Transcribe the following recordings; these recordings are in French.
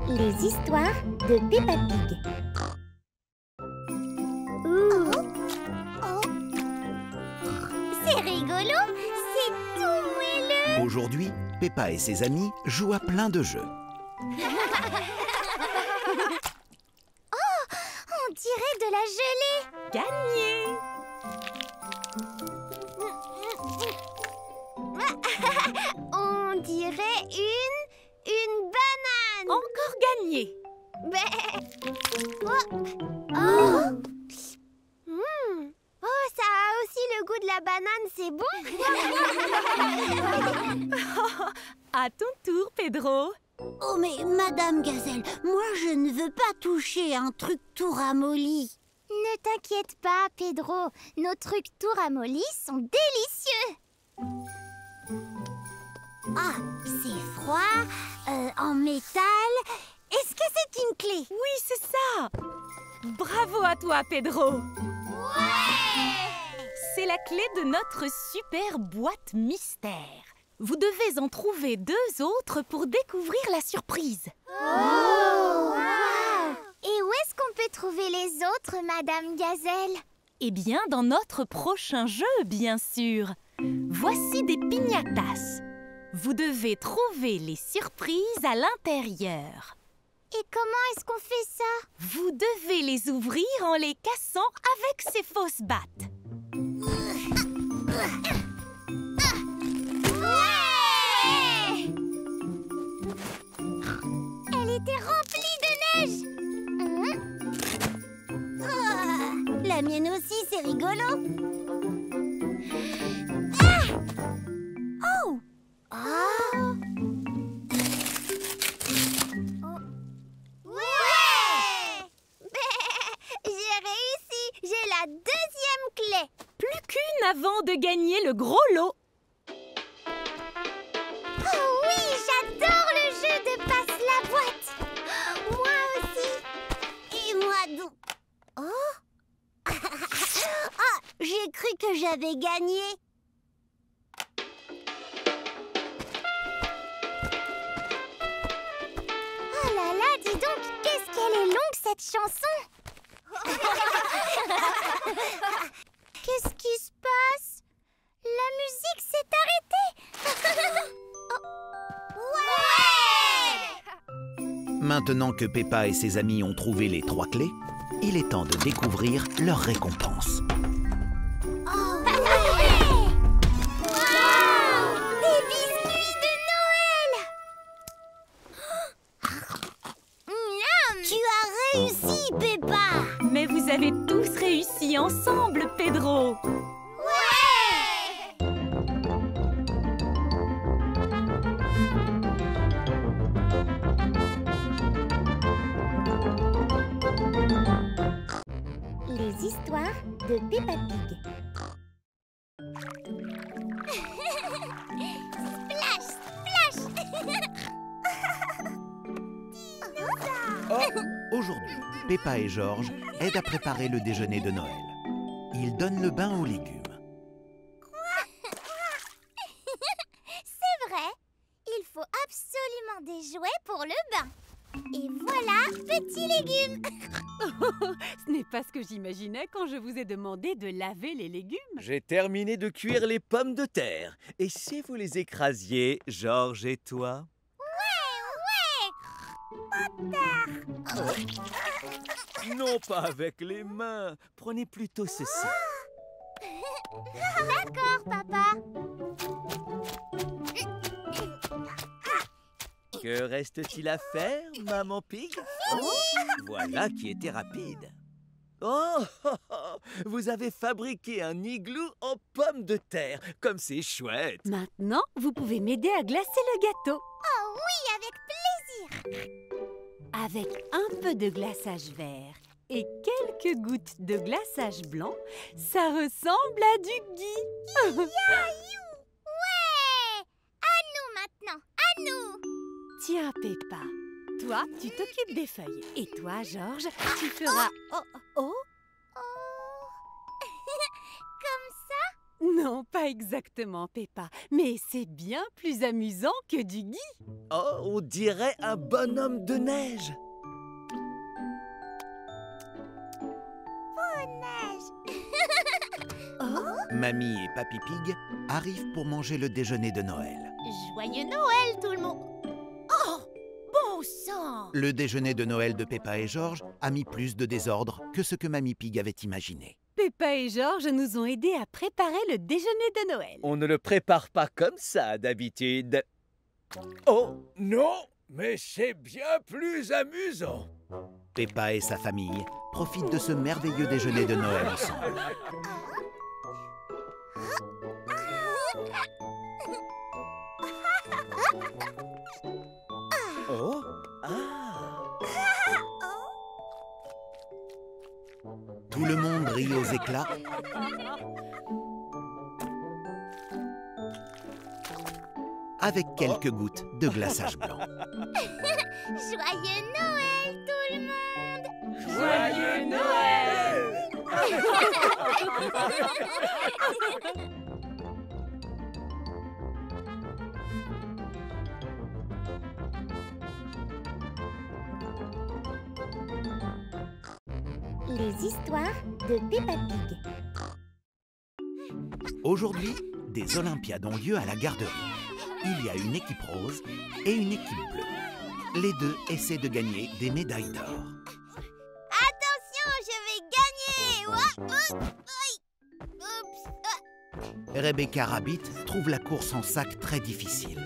Les histoires de Peppa Pig. C'est rigolo, c'est tout moelleux. Aujourd'hui, Peppa et ses amis jouent à plein de jeux. Oh, on dirait de la gelée. Gagné! On dirait une banane. Encore gagné! Oh. Oh. Oh, ça a aussi le goût de la banane, c'est bon. À ton tour, Pedro. Oh mais Madame Gazelle, moi je ne veux pas toucher un truc tout ramolli. Ne t'inquiète pas, Pedro. Nos trucs tout ramollis sont délicieux. Ah, c'est froid, en métal. Est-ce que c'est une clé? Oui, c'est ça! Bravo à toi, Pedro! C'est la clé de notre super boîte mystère. Vous devez en trouver 2 autres pour découvrir la surprise. Oh, wow. Et où est-ce qu'on peut trouver les autres, Madame Gazelle? Eh bien, dans notre prochain jeu, bien sûr. Voici des piñatas. Vous devez trouver les surprises à l'intérieur. Et comment est-ce qu'on fait ça? Vous devez les ouvrir en les cassant avec ces fausses battes. Ouais! Elle était remplie de neige. La mienne aussi, c'est rigolo. Oh! Ouais! J'ai réussi. J'ai la 2e clé. Plus qu'une avant de gagner le gros lot. Oh oui, j'adore le jeu de passe la boîte. Moi aussi. Et moi donc. Oh! Ah, j'ai cru que j'avais gagné. Oh là là, dis donc, qu'est-ce qu'elle est longue cette chanson. Qu'est-ce qui se passe? La musique s'est arrêtée. Ouais! Maintenant que Peppa et ses amis ont trouvé les 3 clés, il est temps de découvrir leur récompense. Oh, Wow! Des biscuits de Noël. Miam! tu as réussi, Peppa. Mais vous avez tous réussi ensemble, Pedro. Ouais! Les histoires de Peppa Pig. Splash, splash. Oh, aujourd'hui, Peppa et George aident à préparer le déjeuner de Noël. Ils donnent le bain aux légumes. C'est vrai, il faut absolument des jouets pour le bain. Et voilà, petits légumes. Ce n'est pas ce que j'imaginais quand je vous ai demandé de laver les légumes. J'ai terminé de cuire les pommes de terre. Et si vous les écrasiez, Georges et toi? Non, pas avec les mains. Prenez plutôt ceci. D'accord, papa. Que reste-t-il à faire, Maman Pig? Voilà qui était rapide. Oh, vous avez fabriqué un igloo en pommes de terre. Comme c'est chouette. Maintenant, vous pouvez m'aider à glacer le gâteau. Oh oui, avec plaisir. Avec un peu de glaçage vert et quelques gouttes de glaçage blanc, ça ressemble à du gui. Yaïou! Ouais! À nous maintenant, à nous. Tiens, Peppa, toi, tu t'occupes des feuilles. Et toi, Georges, tu feras... Oh, oh, Oh. Comme ça? Non, pas exactement, Peppa. Mais c'est bien plus amusant que du gui. Oh, on dirait un bonhomme de neige. Mamie et Papy Pig arrivent pour manger le déjeuner de Noël. Joyeux Noël, tout le monde. Oh, bon sang. Le déjeuner de Noël de Peppa et George a mis plus de désordre que ce que Mamie Pig avait imaginé. Peppa et George nous ont aidés à préparer le déjeuner de Noël. On ne le prépare pas comme ça d'habitude. Oh, Non, mais c'est bien plus amusant. Peppa et sa famille profitent de ce merveilleux déjeuner de Noël ensemble. oh, ah. Tout le monde rit aux éclats avec quelques gouttes de glaçage blanc. Joyeux Noël, tout le monde. Joyeux Noël! Les histoires de Peppa Pig. Aujourd'hui, des Olympiades ont lieu à la garderie. Il y a une équipe rose et une équipe bleue. Les deux essaient de gagner des médailles d'or. Attention, je vais gagner. Ouah, oups. Rebecca Rabbit trouve la course en sac très difficile.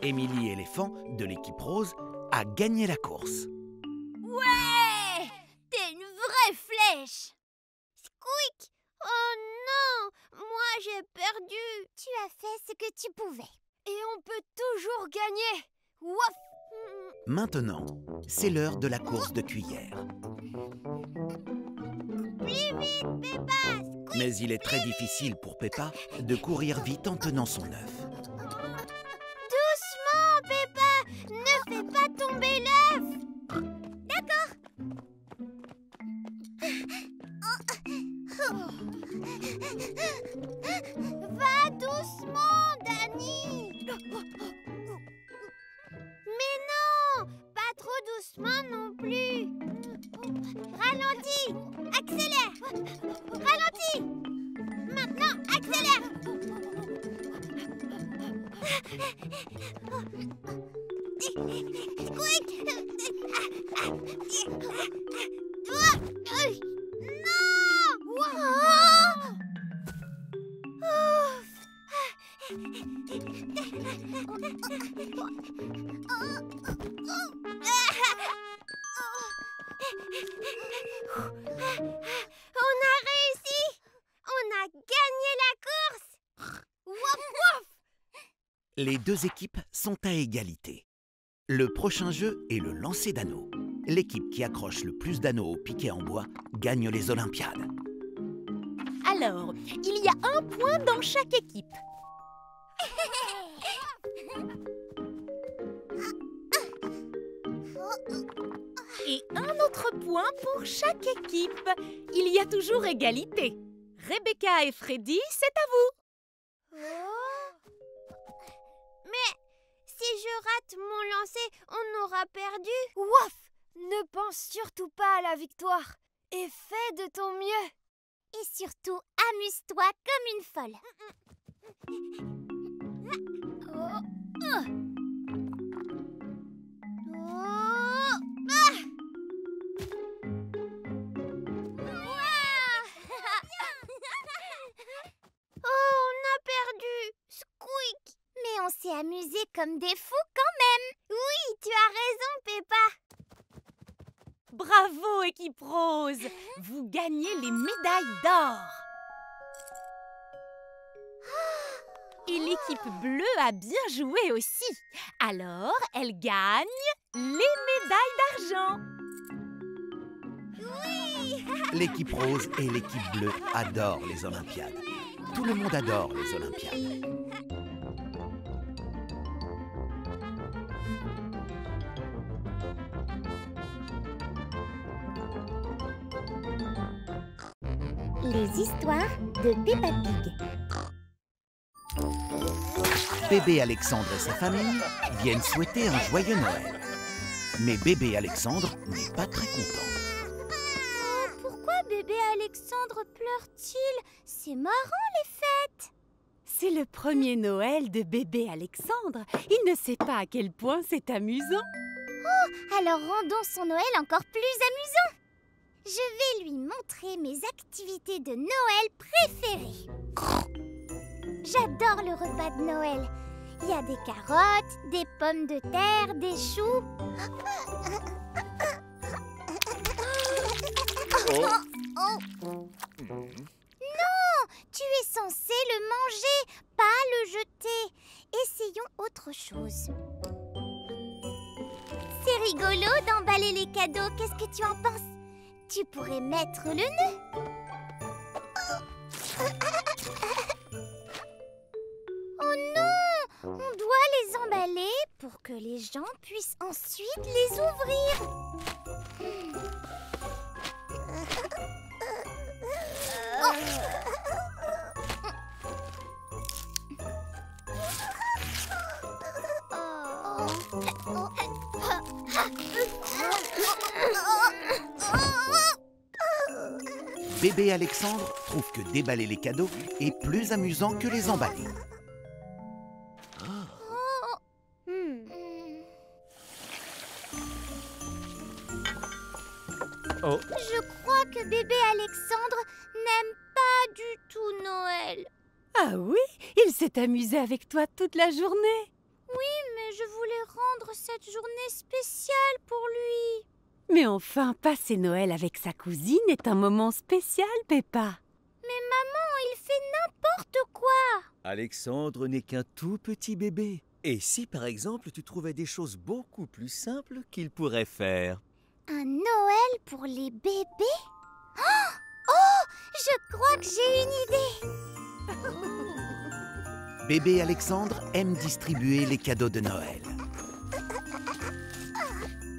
Emily Éléphant, de l'équipe rose, a gagné la course. Ouais, t'es une vraie flèche. Squeak. Oh non, moi j'ai perdu. Tu as fait ce que tu pouvais. Et on peut toujours gagner. Wouah. Maintenant, c'est l'heure de la course de cuillère. Plus vite, Peppa. Mais il est très difficile pour Peppa de courir vite en tenant son œuf. Doucement, Peppa. Ne fais pas tomber l'œuf. D'accord. Va doucement, Danny. Mais non, pas trop doucement non plus. Ralentis, accélère. Ralentis. Maintenant, accélère. Squeak. Non. On a réussi. On a gagné la course. Wouf, wouf. Les deux équipes sont à égalité. Le prochain jeu est le lancer d'anneaux. L'équipe qui accroche le plus d'anneaux au piquet en bois gagne les Olympiades. Alors, il y a un point dans chaque équipe. Et un autre point pour chaque équipe. Il y a toujours égalité. Rebecca et Freddy, c'est à vous. Mais si je rate mon lancer, on aura perdu. Wouaf! Ne pense surtout pas à la victoire. Et fais de ton mieux. Et surtout, amuse-toi comme une folle. Mais on s'est amusés comme des fous quand même. Oui, tu as raison, Peppa. Bravo, équipe rose. Vous gagnez les médailles d'or. Et l'équipe bleue a bien joué aussi. Alors, elle gagne les médailles d'argent. Oui. L'équipe rose et l'équipe bleue adorent les Olympiades. Tout le monde adore les Olympiades. Les histoires de Peppa Pig. Bébé Alexandre et sa famille viennent souhaiter un joyeux Noël. Mais bébé Alexandre n'est pas très content. Pourquoi bébé Alexandre pleure-t-il? C'est marrant les fêtes. C'est le premier Noël de bébé Alexandre. Il ne sait pas à quel point c'est amusant. Alors rendons son Noël encore plus amusant. Je vais lui montrer mes activités de Noël préférées. J'adore le repas de Noël. Il y a des carottes, des pommes de terre, des choux. Non, tu es censé le manger, pas le jeter. Essayons autre chose. C'est rigolo d'emballer les cadeaux. Qu'est-ce que tu en penses? Tu pourrais mettre le nœud. Oh non! On doit les emballer pour que les gens puissent ensuite les ouvrir. Bébé Alexandre trouve que déballer les cadeaux est plus amusant que les emballer. Oh, Je crois que bébé Alexandre n'aime pas du tout Noël. Ah oui, il s'est amusé avec toi toute la journée. Mais je voulais rendre cette journée spéciale pour lui. Mais enfin, passer Noël avec sa cousine est un moment spécial, Peppa. Mais maman, il fait n'importe quoi. Alexandre n'est qu'un tout petit bébé. Et si par exemple tu trouvais des choses beaucoup plus simples qu'il pourrait faire? Un Noël pour les bébés? Oh, je crois que j'ai une idée. Bébé Alexandre aime distribuer les cadeaux de Noël.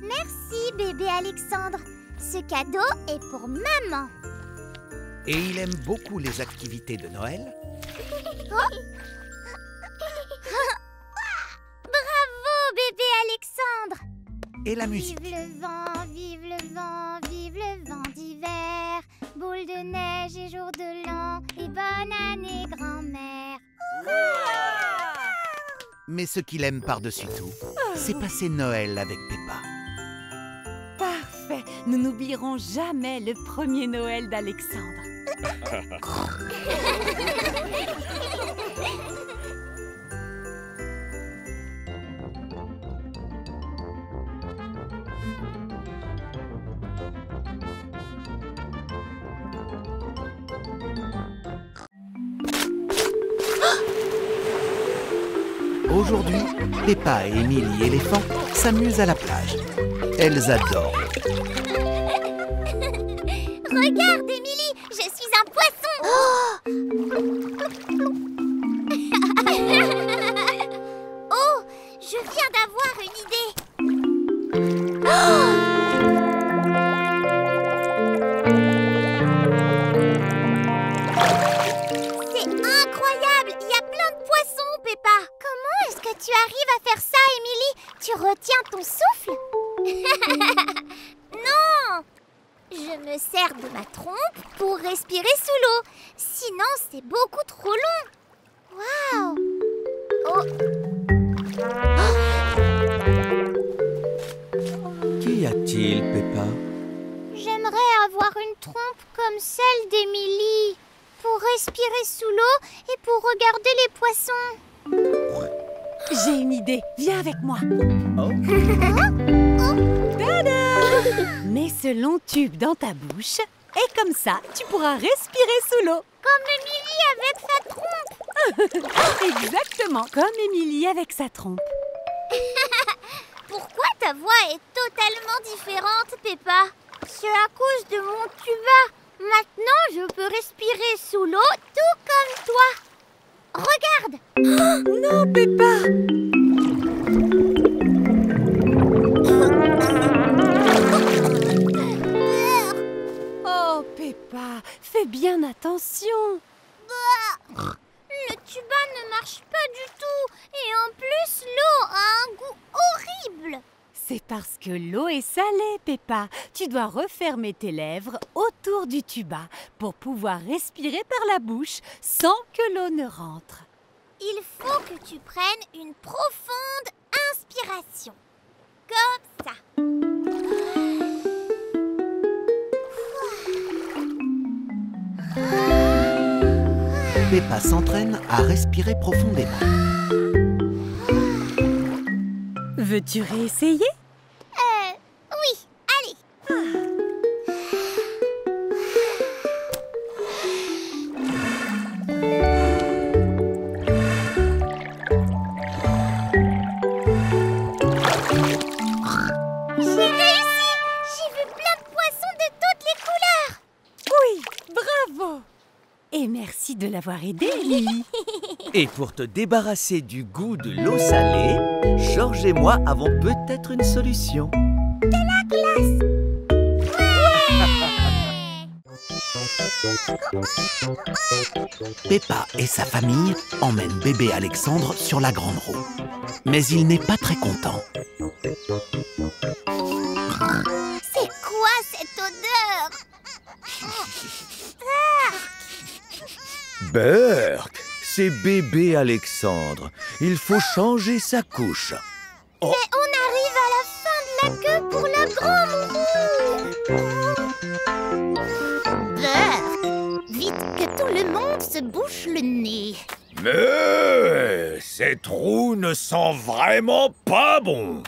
Merci bébé Alexandre. Ce cadeau est pour maman. Et il aime beaucoup les activités de Noël. Bravo bébé Alexandre. Et la musique. Vive le vent, vive le vent, vive le vent d'hiver. Boule de neige et jour de l'an, et bonne année grand-mère. Mais ce qu'il aime par-dessus tout, c'est passer Noël avec Peppa. Parfait, nous n'oublierons jamais le premier Noël d'Alexandre. Aujourd'hui, Peppa et Émilie éléphant s'amusent à la plage. Elles adorent. Regarde Émilie, je suis un poisson. Oh, je viens d'avoir une idée. C'est incroyable, il y a plein de poissons, Peppa. Comment est-ce que tu arrives à faire ça, Émilie? Tu retiens ton souffle? Non! Je me sers de ma trompe pour respirer sous l'eau. Sinon, c'est beaucoup trop long. Waouh! Oh! Qu'y a-t-il, Peppa? J'aimerais avoir une trompe comme celle d'Émilie pour respirer sous l'eau et pour regarder les poissons. J'ai une idée, viens avec moi. Oh. Tada! Mets ce long tube dans ta bouche et comme ça, tu pourras respirer sous l'eau. Comme Émilie avec sa trompe. Exactement, comme Émilie avec sa trompe. Pourquoi ta voix est totalement différente, Peppa? C'est à cause de mon tuba. Maintenant, je peux respirer sous l'eau tout comme toi. Regarde! Non, Peppa! Oh, Peppa, fais bien attention. C'est parce que l'eau est salée, Peppa. Tu dois refermer tes lèvres autour du tuba pour pouvoir respirer par la bouche sans que l'eau ne rentre. Il faut que tu prennes une profonde inspiration. Comme ça. Peppa s'entraîne à respirer profondément. Veux-tu réessayer? Oui, allez. J'ai réussi! J'ai vu plein de poissons de toutes les couleurs! Oui, bravo! Et merci de l'avoir aidé, Lily. Et pour te débarrasser du goût de l'eau salée, Georges et moi avons peut-être une solution. Peppa et sa famille emmènent bébé Alexandre sur la grande roue. Mais il n'est pas très content. C'est quoi cette odeur? Berk, c'est bébé Alexandre. Il faut changer sa couche. Mais on arrive à la fin de la queue pour la grande roue. Berk, vite que tout le monde se bouche le nez. Mais cette roue ne sent vraiment pas bon.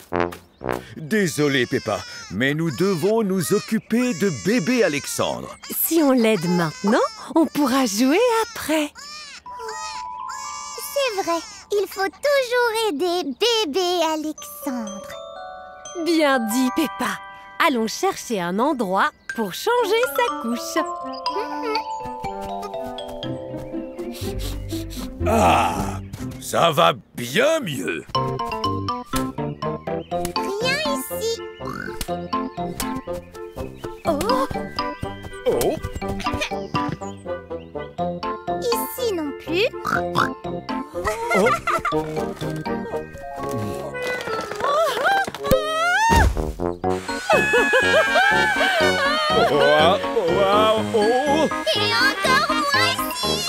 Désolé, Peppa, mais nous devons nous occuper de bébé Alexandre. Si on l'aide maintenant, on pourra jouer après. C'est vrai, il faut toujours aider bébé Alexandre. Bien dit, Peppa. Allons chercher un endroit pour changer sa couche. Ah, ça va bien mieux. Rien ici. Oh, Oh, Ici non plus. oh. Et encore moins ici.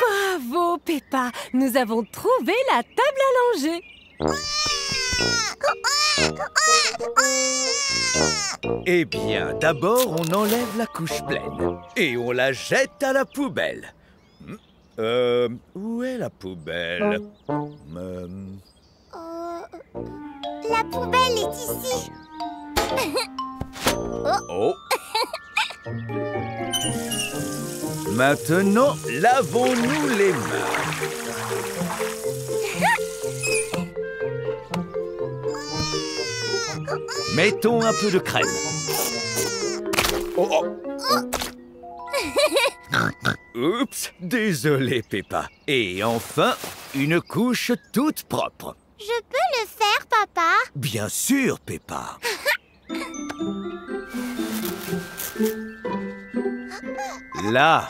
bravo, Peppa. Nous avons trouvé la table à langer. Eh bien, d'abord, on enlève la couche pleine et on la jette à la poubelle. Où est la poubelle? La poubelle est ici. Oh. Maintenant, lavons-nous les mains. Mettons un peu de crème. Oups, désolé, Peppa. Et enfin, une couche toute propre. Je peux le faire, papa? Bien sûr, Peppa. Là,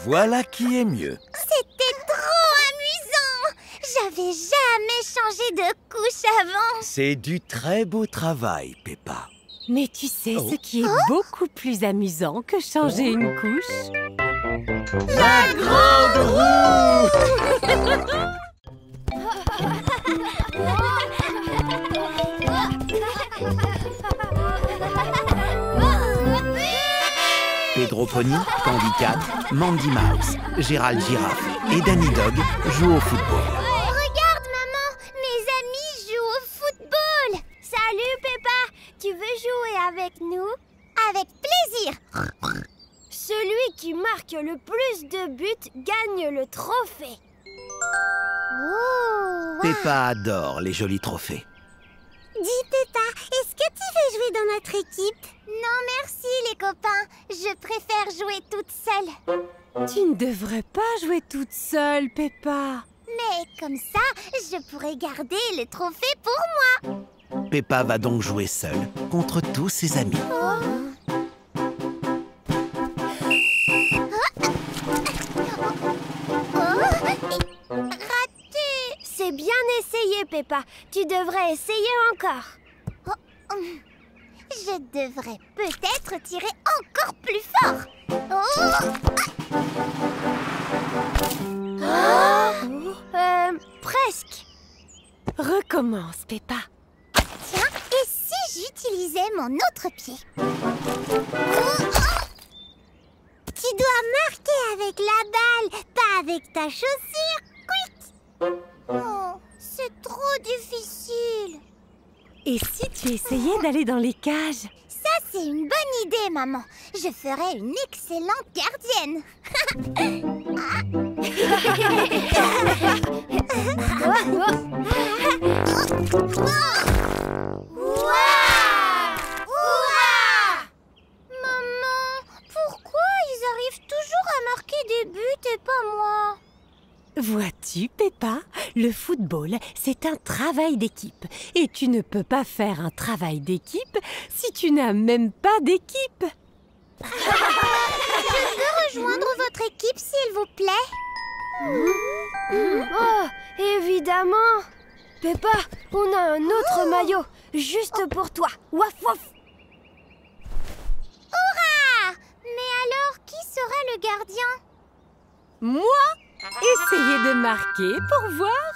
voilà qui est mieux. C'était trop amusant. J'avais jamais changé de couche avant. C'est du très beau travail, Peppa. Mais tu sais ce qui est beaucoup plus amusant que changer une couche? La grande roue! Pedro Pony, Candy Cat, Mandy Mouse, Gérald Giraffe et Danny Dog jouent au football. Regarde, maman, mes amis jouent au football. Salut, Peppa. Tu veux jouer avec nous? Avec plaisir. Celui qui marque le plus de buts gagne le trophée. Oh, Peppa adore les jolis trophées. Dis, Peppa, est-ce que tu veux jouer dans notre équipe? Non, merci, les copains. Je préfère jouer toute seule. Tu ne devrais pas jouer toute seule, Peppa. Mais comme ça, je pourrais garder le trophée pour moi. Peppa va donc jouer seule contre tous ses amis. Peppa. Tu devrais essayer encore. Je devrais peut-être tirer encore plus fort. Presque. Recommence, Peppa. Tiens, et si j'utilisais mon autre pied? Tu dois marquer avec la balle, pas avec ta chaussure. Quick! Oh, c'est trop difficile. Et si tu essayais d'aller dans les cages? Ça, c'est une bonne idée, maman. Je ferais une excellente gardienne. Maman, pourquoi ils arrivent toujours à marquer des buts et pas moi? Vois-tu, Peppa, le football, c'est un travail d'équipe. Et tu ne peux pas faire un travail d'équipe si tu n'as même pas d'équipe. Je peux rejoindre votre équipe, s'il vous plaît? Oh, évidemment. Peppa, on a un autre maillot, juste pour toi. Waf waf. Hurrah! Mais alors, qui sera le gardien? Moi, essayez de marquer pour voir.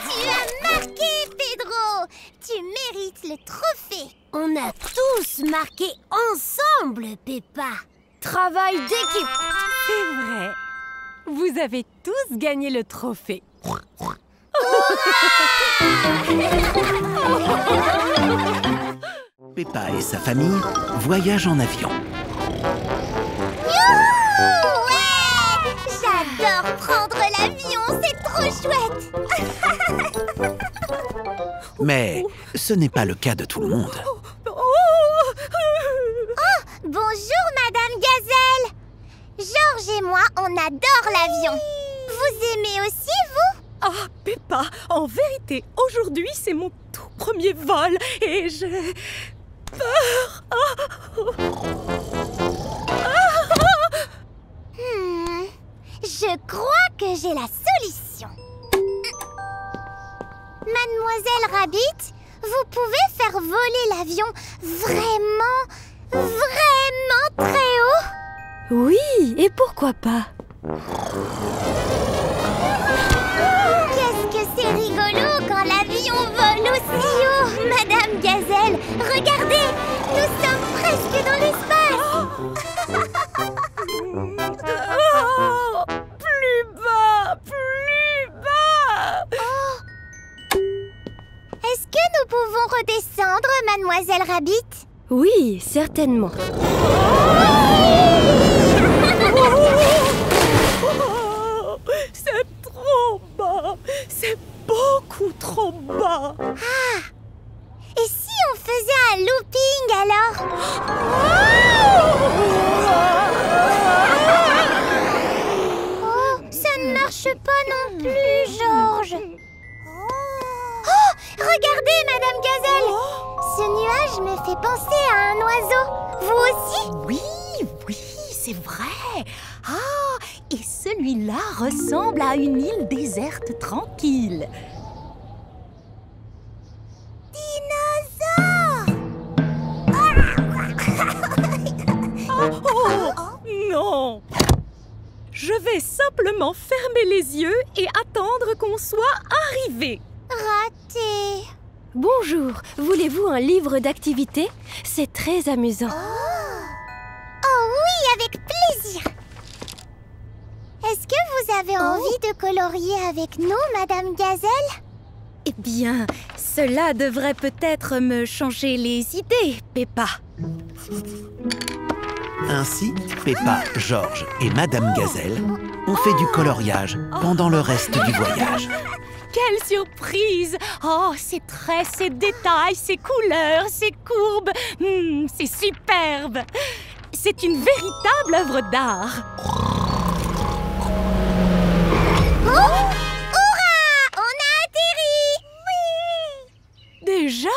Tu as marqué, Pedro! Tu mérites le trophée! On a tous marqué ensemble, Peppa. Travail d'équipe. C'est vrai. Vous avez tous gagné le trophée. Peppa et sa famille voyagent en avion. Youhou! Ouais! J'adore prendre l'avion, c'est trop chouette! Mais ce n'est pas le cas de tout le monde. Bonjour, Madame Gazelle! Georges et moi, on adore l'avion. Vous aimez aussi, vous? Ah, Peppa, en vérité, aujourd'hui, c'est mon tout premier vol et j'ai peur. Je crois que j'ai la solution. Mademoiselle Rabbit, vous pouvez faire voler l'avion vraiment très haut? Oui, et pourquoi pas? Qu'est-ce que c'est rigolo quand l'avion vole aussi haut, Madame Gazelle. Regardez, nous sommes presque dans l'espace. Plus bas, plus bas. Est-ce que nous pouvons redescendre, Mademoiselle Rabbit? Oui, certainement. C'est trop bas. C'est beaucoup trop bas. Et si on faisait un looping alors? Oh, ça ne marche pas non plus, Georges. Oh, regardez, Madame Gazelle. Ce nuage me fait penser à un oiseau. Vous aussi? Oui, c'est vrai. Ah, et celui-là ressemble à une île déserte tranquille. Oh, non! Je vais simplement fermer les yeux et attendre qu'on soit arrivé. Raté. Bonjour, voulez-vous un livre d'activités? C'est très amusant. Oh oui, avec plaisir. Est-ce que vous avez envie de colorier avec nous, Madame Gazelle? Eh bien, cela devrait peut-être me changer les idées, Peppa. Ainsi, Peppa, Georges et Madame Gazelle ont fait du coloriage pendant le reste du voyage. Quelle surprise! Oh, ces traits, ces détails, ces couleurs, ces courbes, c'est superbe! C'est une véritable œuvre d'art. Oh! Hurrah! On a atterri! déjà?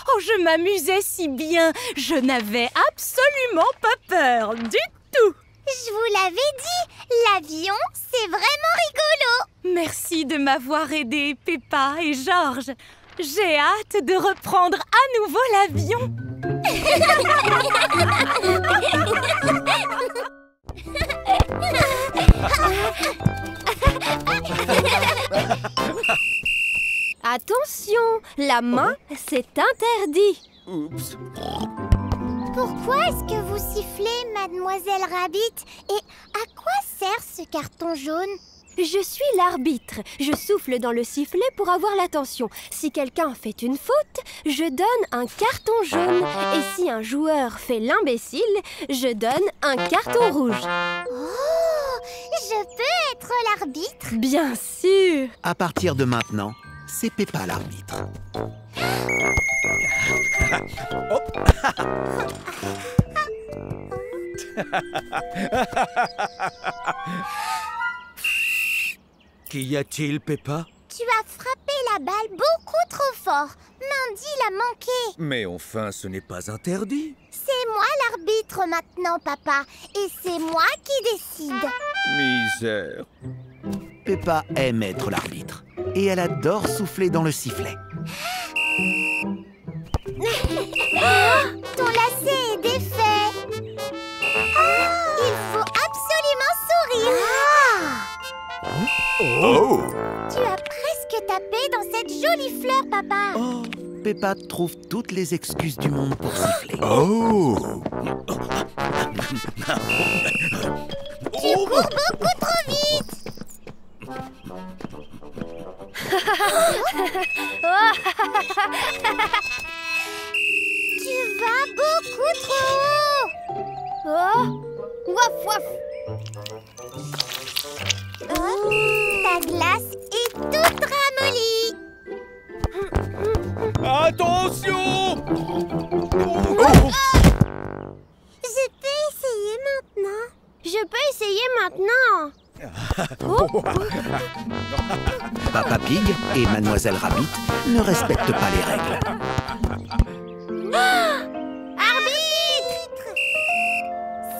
Oh, je m'amusais si bien. Je n'avais absolument pas peur du tout. Je vous l'avais dit, l'avion, c'est vraiment rigolo. Merci de m'avoir aidé, Peppa et Georges. J'ai hâte de reprendre à nouveau l'avion. Attention, la main, c'est interdit. Oups. Pourquoi est-ce que vous sifflez, Mademoiselle Rabbit? Et à quoi sert ce carton jaune? Je suis l'arbitre. Je souffle dans le sifflet pour avoir l'attention. Si quelqu'un fait une faute, je donne un carton jaune. Et si un joueur fait l'imbécile, je donne un carton rouge. Oh, je peux être l'arbitre? Bien sûr. À partir de maintenant, c'est Peppa l'arbitre. Qu'y a-t-il, Peppa? Tu as frappé la balle beaucoup trop fort. Mandy l'a manqué. Mais enfin, ce n'est pas interdit. C'est moi l'arbitre maintenant, papa. Et c'est moi qui décide. Misère. Peppa aime être l'arbitre et elle adore souffler dans le sifflet. Ton lacet est défait. Il faut absolument sourire. Oh! Tu as presque tapé dans cette jolie fleur, papa. Oh, Peppa trouve toutes les excuses du monde pour siffler. Oh! Tu cours beaucoup trop vite. Tu vas beaucoup trop haut. Oh, waf waf. Ta glace est toute ramollie. Attention! Je peux essayer maintenant. Je peux essayer maintenant. Papa Pig et Mademoiselle Rabbit ne respectent pas les règles. Arbitre!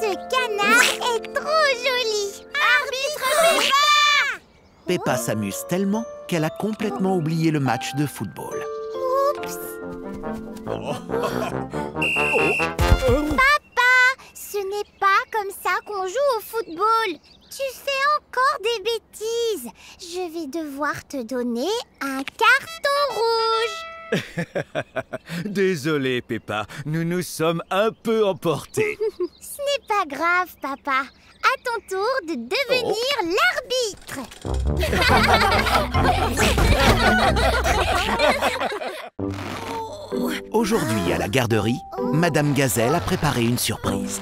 Ce canard est trop joli. Arbitre Peppa! Peppa s'amuse tellement qu'elle a complètement oublié le match de football. Oups. Papa, ce n'est pas comme ça qu'on joue au football. Tu fais encore des bêtises. Je vais devoir te donner un carton rouge. Désolé, Peppa. Nous nous sommes un peu emportés. Ce n'est pas grave, papa. À ton tour de devenir l'arbitre. Aujourd'hui, à la garderie, Madame Gazelle a préparé une surprise.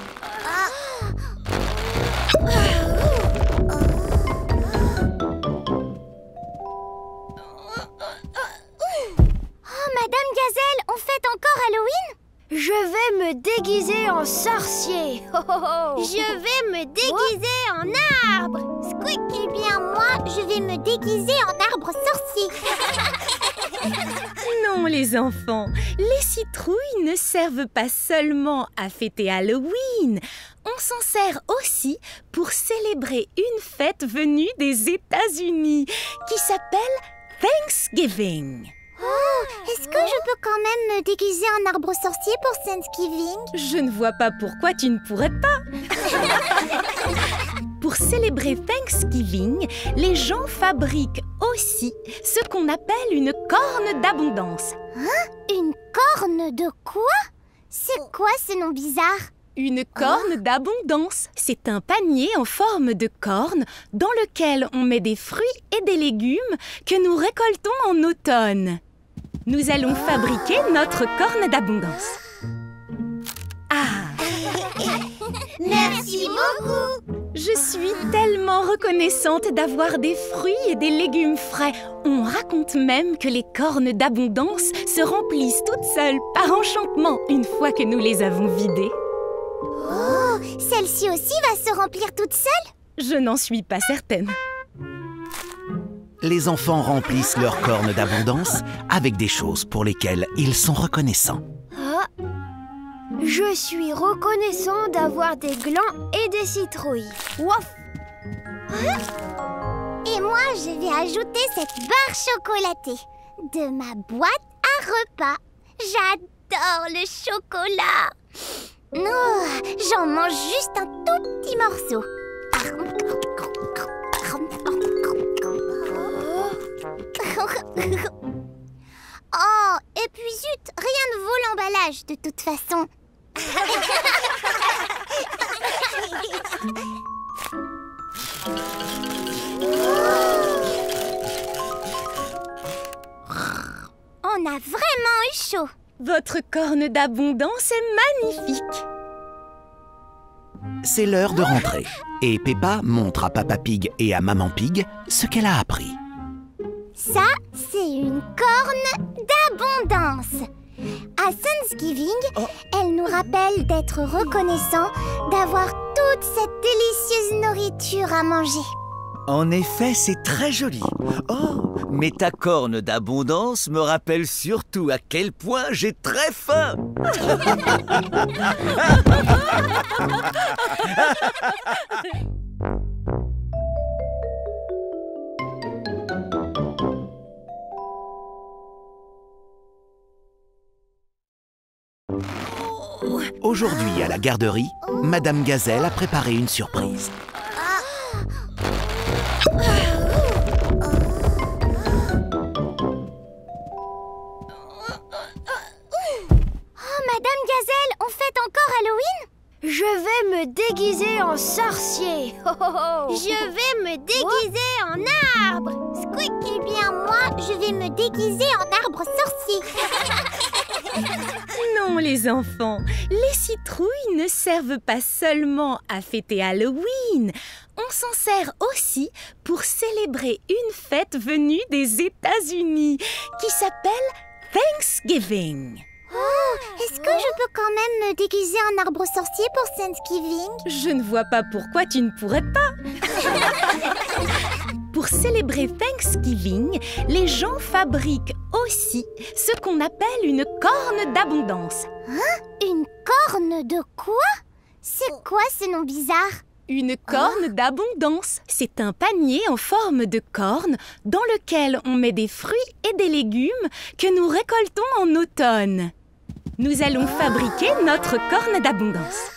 Madame Gazelle, on fête encore Halloween? Je vais me déguiser en sorcier. Je vais me déguiser en arbre. Squeak, eh bien moi, je vais me déguiser en arbre sorcier. Non, les enfants, les citrouilles ne servent pas seulement à fêter Halloween. On s'en sert aussi pour célébrer une fête venue des États-Unis qui s'appelle Thanksgiving. Oh, est-ce que je peux quand même me déguiser en arbre sorcier pour Thanksgiving? Je ne vois pas pourquoi tu ne pourrais pas. Pour célébrer Thanksgiving, les gens fabriquent aussi ce qu'on appelle une corne d'abondance. Une corne de quoi? C'est quoi ce nom bizarre? Une corne d'abondance, c'est un panier en forme de corne dans lequel on met des fruits et des légumes que nous récoltons en automne. Nous allons fabriquer notre corne d'abondance. Ah! Merci beaucoup. Je suis tellement reconnaissante d'avoir des fruits et des légumes frais. On raconte même que les cornes d'abondance se remplissent toutes seules par enchantement une fois que nous les avons vidées. Oh, celle-ci aussi va se remplir toute seule? Je n'en suis pas certaine. Les enfants remplissent leurs cornes d'abondance avec des choses pour lesquelles ils sont reconnaissants. Je suis reconnaissant d'avoir des glands et des citrouilles. Waf! Et moi, je vais ajouter cette barre chocolatée de ma boîte à repas. J'adore le chocolat. Oh, j'en mange juste un tout petit morceau. Oh, et puis zut, rien ne vaut l'emballage de toute façon. On a vraiment eu chaud. Votre corne d'abondance est magnifique. C'est l'heure de rentrer et Peppa montre à Papa Pig et à Maman Pig ce qu'elle a appris. Ça, c'est une corne d'abondance. À Thanksgiving, elle nous rappelle d'être reconnaissant d'avoir toute cette délicieuse nourriture à manger. En effet, c'est très joli. Oh, mais ta corne d'abondance me rappelle surtout à quel point j'ai très faim. Aujourd'hui, à la garderie, Madame Gazelle a préparé une surprise. Madame Gazelle, on fête encore Halloween? Je vais me déguiser en sorcier. Je vais me déguiser en arbre. Squeak, eh bien moi, je vais me déguiser en arbre sorcier. Non, les enfants, les citrouilles ne servent pas seulement à fêter Halloween. On s'en sert aussi pour célébrer une fête venue des États-Unis qui s'appelle Thanksgiving. Oh, est-ce que je peux quand même me déguiser en arbre sorcier pour Thanksgiving? Je ne vois pas pourquoi tu ne pourrais pas. Pour célébrer Thanksgiving, les gens fabriquent aussi ce qu'on appelle une corne d'abondance. Une corne de quoi? C'est quoi ce nom bizarre? Une corne d'abondance, c'est un panier en forme de corne dans lequel on met des fruits et des légumes que nous récoltons en automne. Nous allons fabriquer notre corne d'abondance.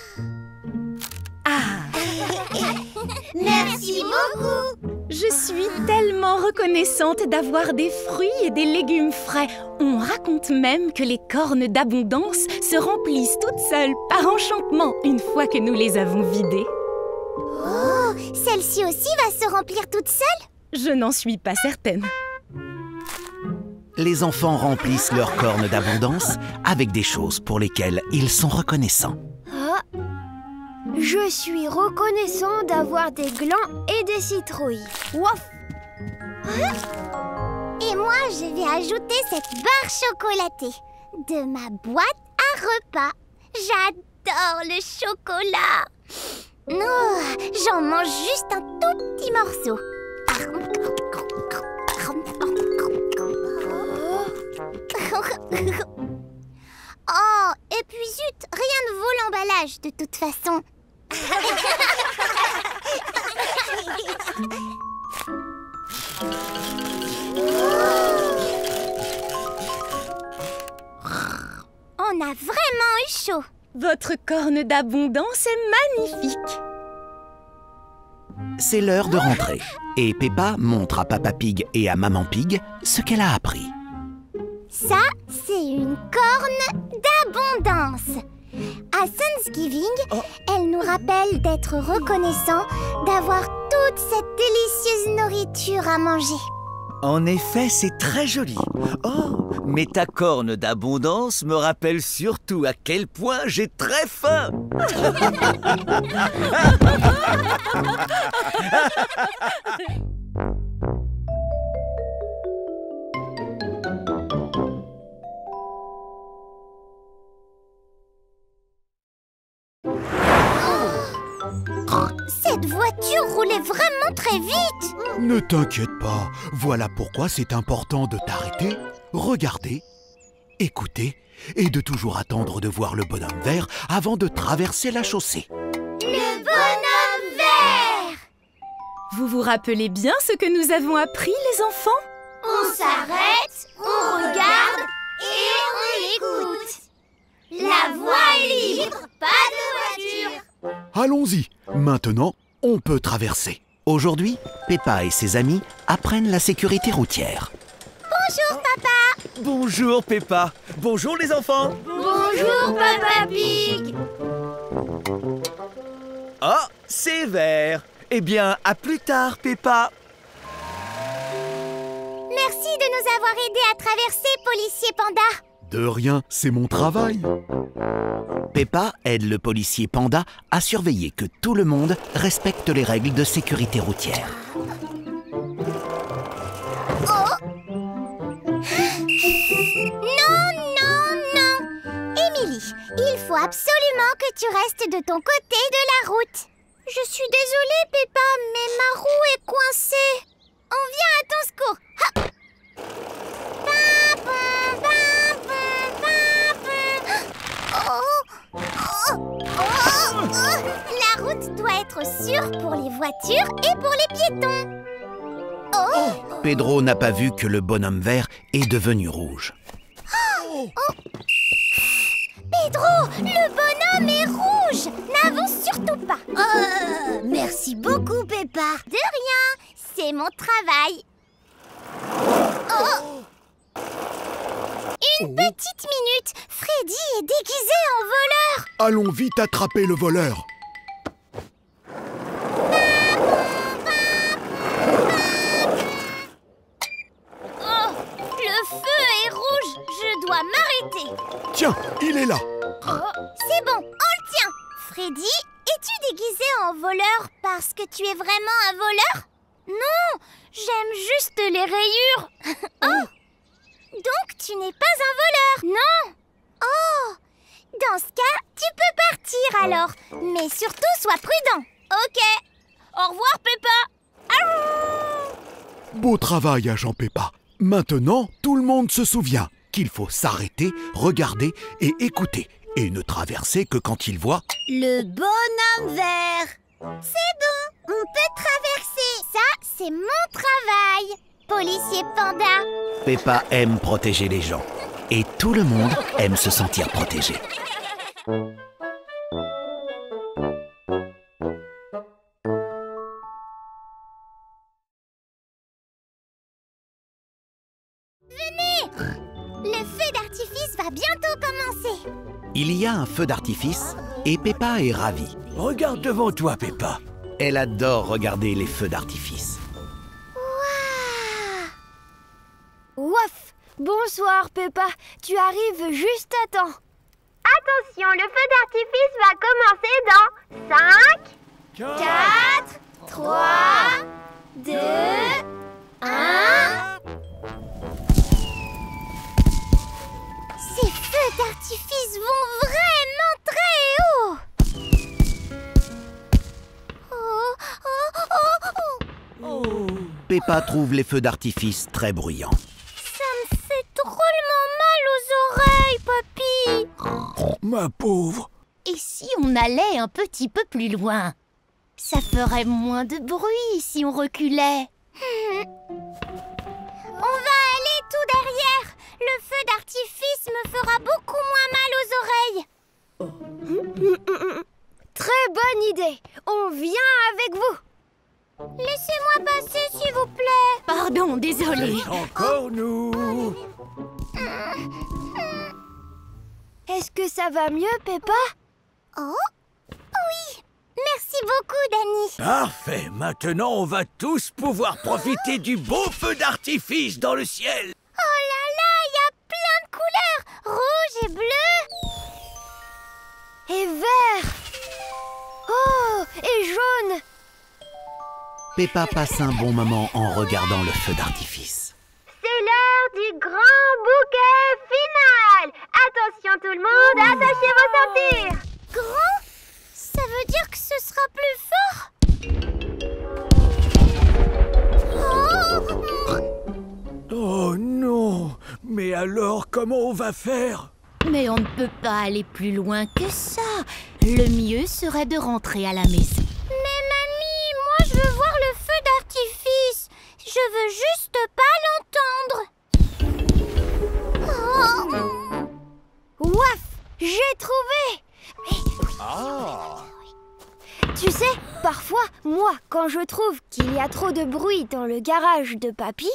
Merci beaucoup. Je suis tellement reconnaissante d'avoir des fruits et des légumes frais. On raconte même que les cornes d'abondance se remplissent toutes seules par enchantement une fois que nous les avons vidées. Oh, celle-ci aussi va se remplir toute seule? Je n'en suis pas certaine. Les enfants remplissent leurs cornes d'abondance avec des choses pour lesquelles ils sont reconnaissants. Je suis reconnaissant d'avoir des glands et des citrouilles. Waf! Et moi, je vais ajouter cette barre chocolatée de ma boîte à repas. J'adore le chocolat. Oh, j'en mange juste un tout petit morceau. Oh, et puis zut, rien ne vaut l'emballage de toute façon. On a vraiment eu chaud. Votre corne d'abondance est magnifique. C'est l'heure de rentrer et Peppa montre à Papa Pig et à Maman Pig ce qu'elle a appris. Ça, c'est une corne d'abondance. À Thanksgiving, elle nous rappelle d'être reconnaissant d'avoir toute cette délicieuse nourriture à manger. En effet, c'est très joli. Oh, mais ta corne d'abondance me rappelle surtout à quel point j'ai très faim. Cette voiture roulait vraiment très vite. Ne t'inquiète pas, voilà pourquoi c'est important de t'arrêter, regarder, écouter et de toujours attendre de voir le bonhomme vert avant de traverser la chaussée. Le bonhomme vert! Vous vous rappelez bien ce que nous avons appris, les enfants? On s'arrête, on regarde et on écoute. La voie est libre, pas de voiture. Allons-y, maintenant, on peut traverser. Aujourd'hui, Peppa et ses amis apprennent la sécurité routière. Bonjour, papa. Bonjour Peppa. Bonjour les enfants. Bonjour, Papa Pig. Ah, c'est vert. Eh bien, à plus tard Peppa. Merci de nous avoir aidés à traverser, policier panda. De rien, c'est mon travail. Peppa aide le policier panda à surveiller que tout le monde respecte les règles de sécurité routière. Non. Émilie, il faut absolument que tu restes de ton côté de la route. Je suis désolée, Peppa, mais ma roue est coincée. On vient à ton secours. Hop. La route doit être sûre pour les voitures et pour les piétons. Pedro n'a pas vu que le bonhomme vert est devenu rouge. Pedro, le bonhomme est rouge. N'avance surtout pas. Merci beaucoup, Peppa. De rien, c'est mon travail. Une petite minute, Freddy est déguisé en voleur. Allons vite attraper le voleur. Le feu est rouge, je dois m'arrêter. Tiens, il est là. C'est bon, on le tient. Freddy, es-tu déguisé en voleur parce que tu es vraiment un voleur? Non, j'aime juste les rayures. Oh, donc tu n'es pas un voleur? Non. Oh, dans ce cas, tu peux partir alors. Mais surtout, sois prudent. Ok. Au revoir, Peppa. Beau travail, agent Peppa. Maintenant, tout le monde se souvient qu'il faut s'arrêter, regarder et écouter. Et ne traverser que quand il voit... Le bonhomme vert. C'est bon, on peut traverser. Ça, c'est mon travail, policier panda. Peppa aime protéger les gens. Et tout le monde aime se sentir protégé. Le feu d'artifice va bientôt commencer. Il y a un feu d'artifice et Peppa est ravie. Regarde devant toi Peppa. Elle adore regarder les feux d'artifice. Ouaf! Bonsoir, Peppa. Tu arrives juste à temps. Attention, le feu d'artifice va commencer dans 5, 4, 3, 2, 1... Ces feux d'artifice vont vraiment très haut. Peppa trouve les feux d'artifice très bruyants. Ça me fait drôlement mal aux oreilles, papy. Ma pauvre. Et si on allait un petit peu plus loin? Ça ferait moins de bruit si on reculait. On va aller tout derrière. Le feu d'artifice me fera beaucoup moins mal aux oreilles. Très bonne idée. On vient avec vous. Laissez-moi passer, s'il vous plaît. Pardon, désolé. Encore nous. Est-ce que ça va mieux, Peppa? Oh, oui. Merci beaucoup, Danny. Parfait. Maintenant, on va tous pouvoir profiter du beau feu d'artifice dans le ciel. Oh là là, il y a plein de couleurs. Rouge et bleu. Et vert. Oh, et jaune. Peppa passe un bon moment en regardant le feu d'artifice. C'est l'heure du grand bouquet final. Attention tout le monde, attachez vos ceintures. Grand? Ça veut dire que ce sera plus fort? comment on va faire? Mais on ne peut pas aller plus loin que ça. Le mieux serait de rentrer à la maison. Mais mamie, moi je veux voir le feu d'artifice. Je veux juste pas l'entendre. Oh. Ouaf! J'ai trouvé! Ah! Tu sais, parfois, moi, quand je trouve qu'il y a trop de bruit dans le garage de Papy,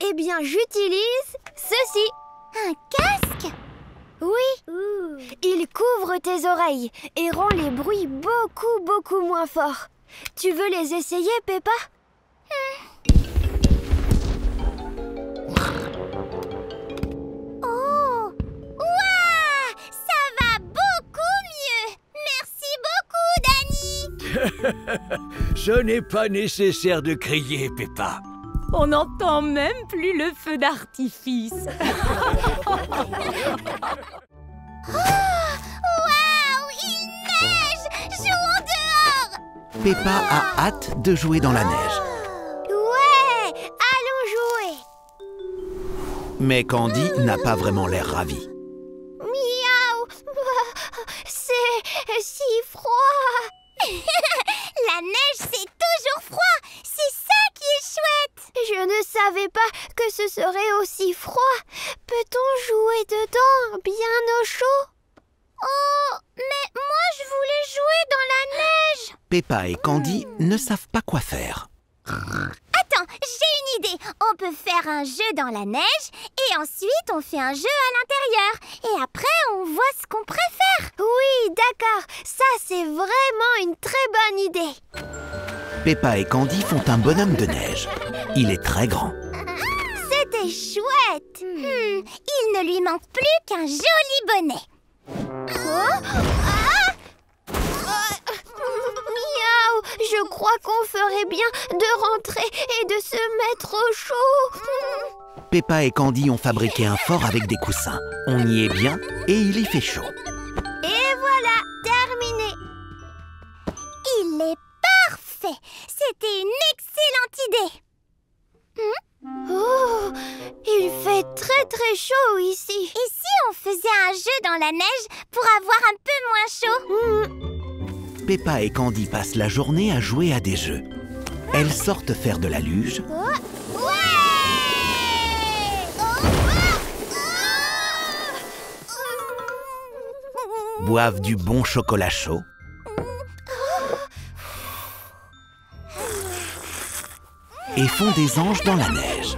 eh bien, j'utilise ceci. Un casque? Oui. Il couvre tes oreilles et rend les bruits beaucoup moins forts. Tu veux les essayer, Peppa? Oh! Ouah! Ça va beaucoup mieux! Merci beaucoup, Danny! Ce n'est pas nécessaire de crier, Peppa. On n'entend même plus le feu d'artifice. Waouh! Il neige! Jouons dehors! Peppa a hâte de jouer dans la neige. Ouais! Allons jouer! Mais Candy n'a pas vraiment l'air ravie. Miaou! C'est si froid! La neige, c'est toujours froid! C'est ça qui est chouette! Je ne savais pas que ce serait aussi froid. Peut-on jouer dedans, bien au chaud? Oh, mais moi je voulais jouer dans la neige! Peppa et Candy ne savent pas quoi faire. Attends, j'ai une idée! On peut faire un jeu dans la neige et ensuite on fait un jeu à l'intérieur. Et après on voit ce qu'on préfère. Oui, d'accord. Ça, c'est vraiment une très bonne idée. Peppa et Candy font un bonhomme de neige. Il est très grand. C'était chouette! Il ne lui manque plus qu'un joli bonnet. Miaou! Je crois qu'on ferait bien de rentrer et de se mettre au chaud. Peppa et Candy ont fabriqué un fort avec des coussins. On y est bien et il y fait chaud. Et voilà, terminé. Il est parfait! C'était une excellente idée! Oh, il fait très chaud ici. Et si on faisait un jeu dans la neige pour avoir un peu moins chaud? Peppa et Candy passent la journée à jouer à des jeux. Elles sortent faire de la luge, boivent du bon chocolat chaud et font des anges dans la neige.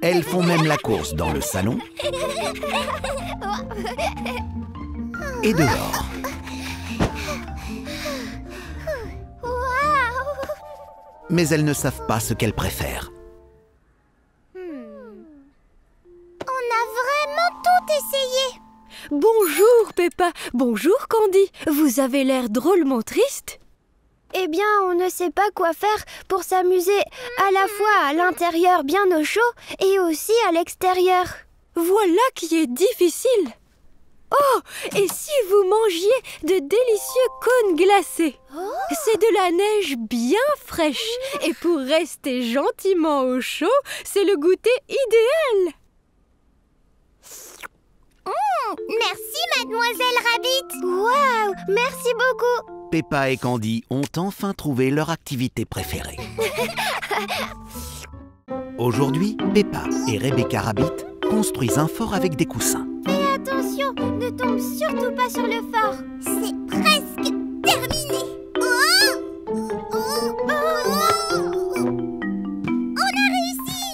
Elles font même la course dans le salon et dehors. Mais elles ne savent pas ce qu'elles préfèrent. On a vraiment tout essayé! Bonjour, Peppa. Bonjour, Candy. Vous avez l'air drôlement triste. Eh bien, on ne sait pas quoi faire pour s'amuser à la fois à l'intérieur bien au chaud et aussi à l'extérieur. Voilà qui est difficile. Oh, et si vous mangiez de délicieux cônes glacés? C'est de la neige bien fraîche. Et pour rester gentiment au chaud, c'est le goûter idéal. Merci, Mademoiselle Rabbit! Waouh, merci beaucoup. Peppa et Candy ont enfin trouvé leur activité préférée. Aujourd'hui, Peppa et Rebecca Rabbit construisent un fort avec des coussins. Fais attention, ne tombe surtout pas sur le fort. C'est presque terminé! On a réussi!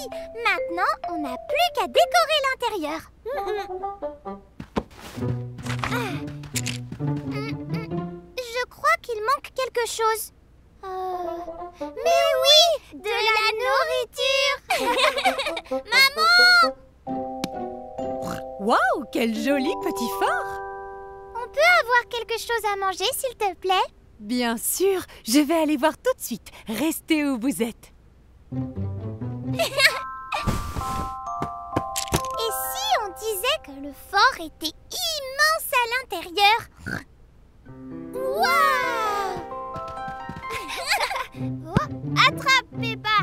Maintenant, on n'a plus qu'à décorer l'intérieur. Je crois qu'il manque quelque chose. Mais oui! De la nourriture! Maman! Waouh, quel joli petit fort! On peut avoir quelque chose à manger, s'il te plaît? Bien sûr, je vais aller voir tout de suite. Restez où vous êtes. Et si on disait que le fort était immense à l'intérieur? Waouh! Attrape, Peppa.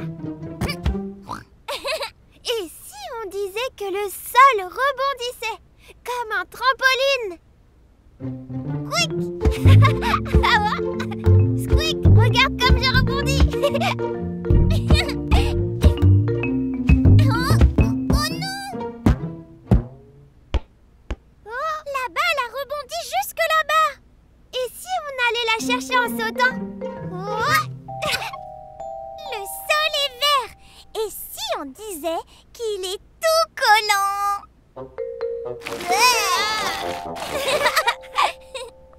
Et si on disait que le sol rebondissait comme un trampoline? Quick. Ah ouais? Squeak, regarde comme je rebondis. Oh non! Oh, la balle a rebondi jusque là-bas. Et si on allait la chercher en sautant? Oh. Le sol est vert. Et si on disait qu'il est tout collant?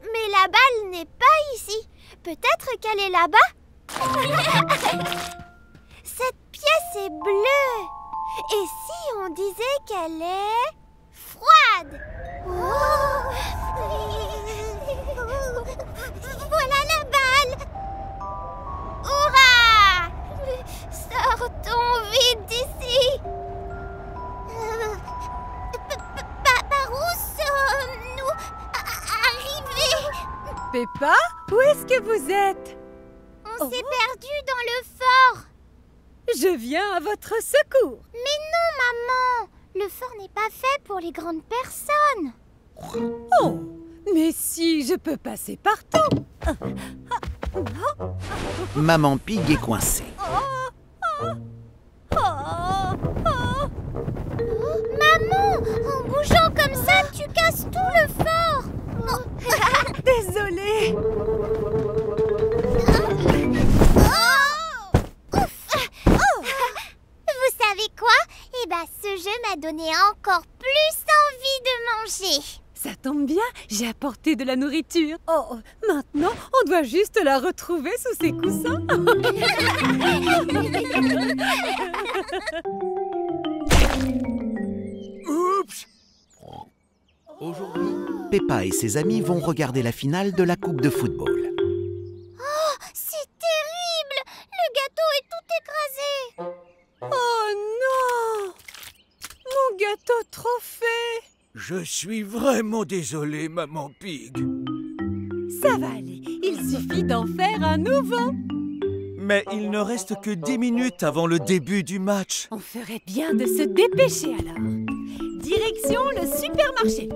Mais la balle n'est pas ici. Peut-être qu'elle est là-bas? Cette pièce est bleue. Et si on disait qu'elle est froide? Oh. Voilà la balle. Hurrah! Sortons vite d'ici. Par où sommes-nous arrivés? Peppa, où est-ce que vous êtes? On s'est perdu dans le fort. Je viens à votre secours. Mais non, maman. Le fort n'est pas fait pour les grandes personnes. Oh, mais si, je peux passer partout. Maman Pig est coincée. Maman, en bougeant comme ça, tu casses tout le fort. Désolée. Vous savez quoi? Eh ben, ce jeu m'a donné encore plus envie de manger. Ça tombe bien, j'ai apporté de la nourriture. Oh, maintenant, on doit juste la retrouver sous ses coussins. Oups! Aujourd'hui, Peppa et ses amis vont regarder la finale de la coupe de football. Oh, c'est terrible! Le gâteau est tout écrasé. Oh non! Mon gâteau trop fait. Je suis vraiment désolé, Maman Pig. Ça va aller, il suffit d'en faire un nouveau. Mais il ne reste que 10 minutes avant le début du match. On ferait bien de se dépêcher alors. Direction le supermarché.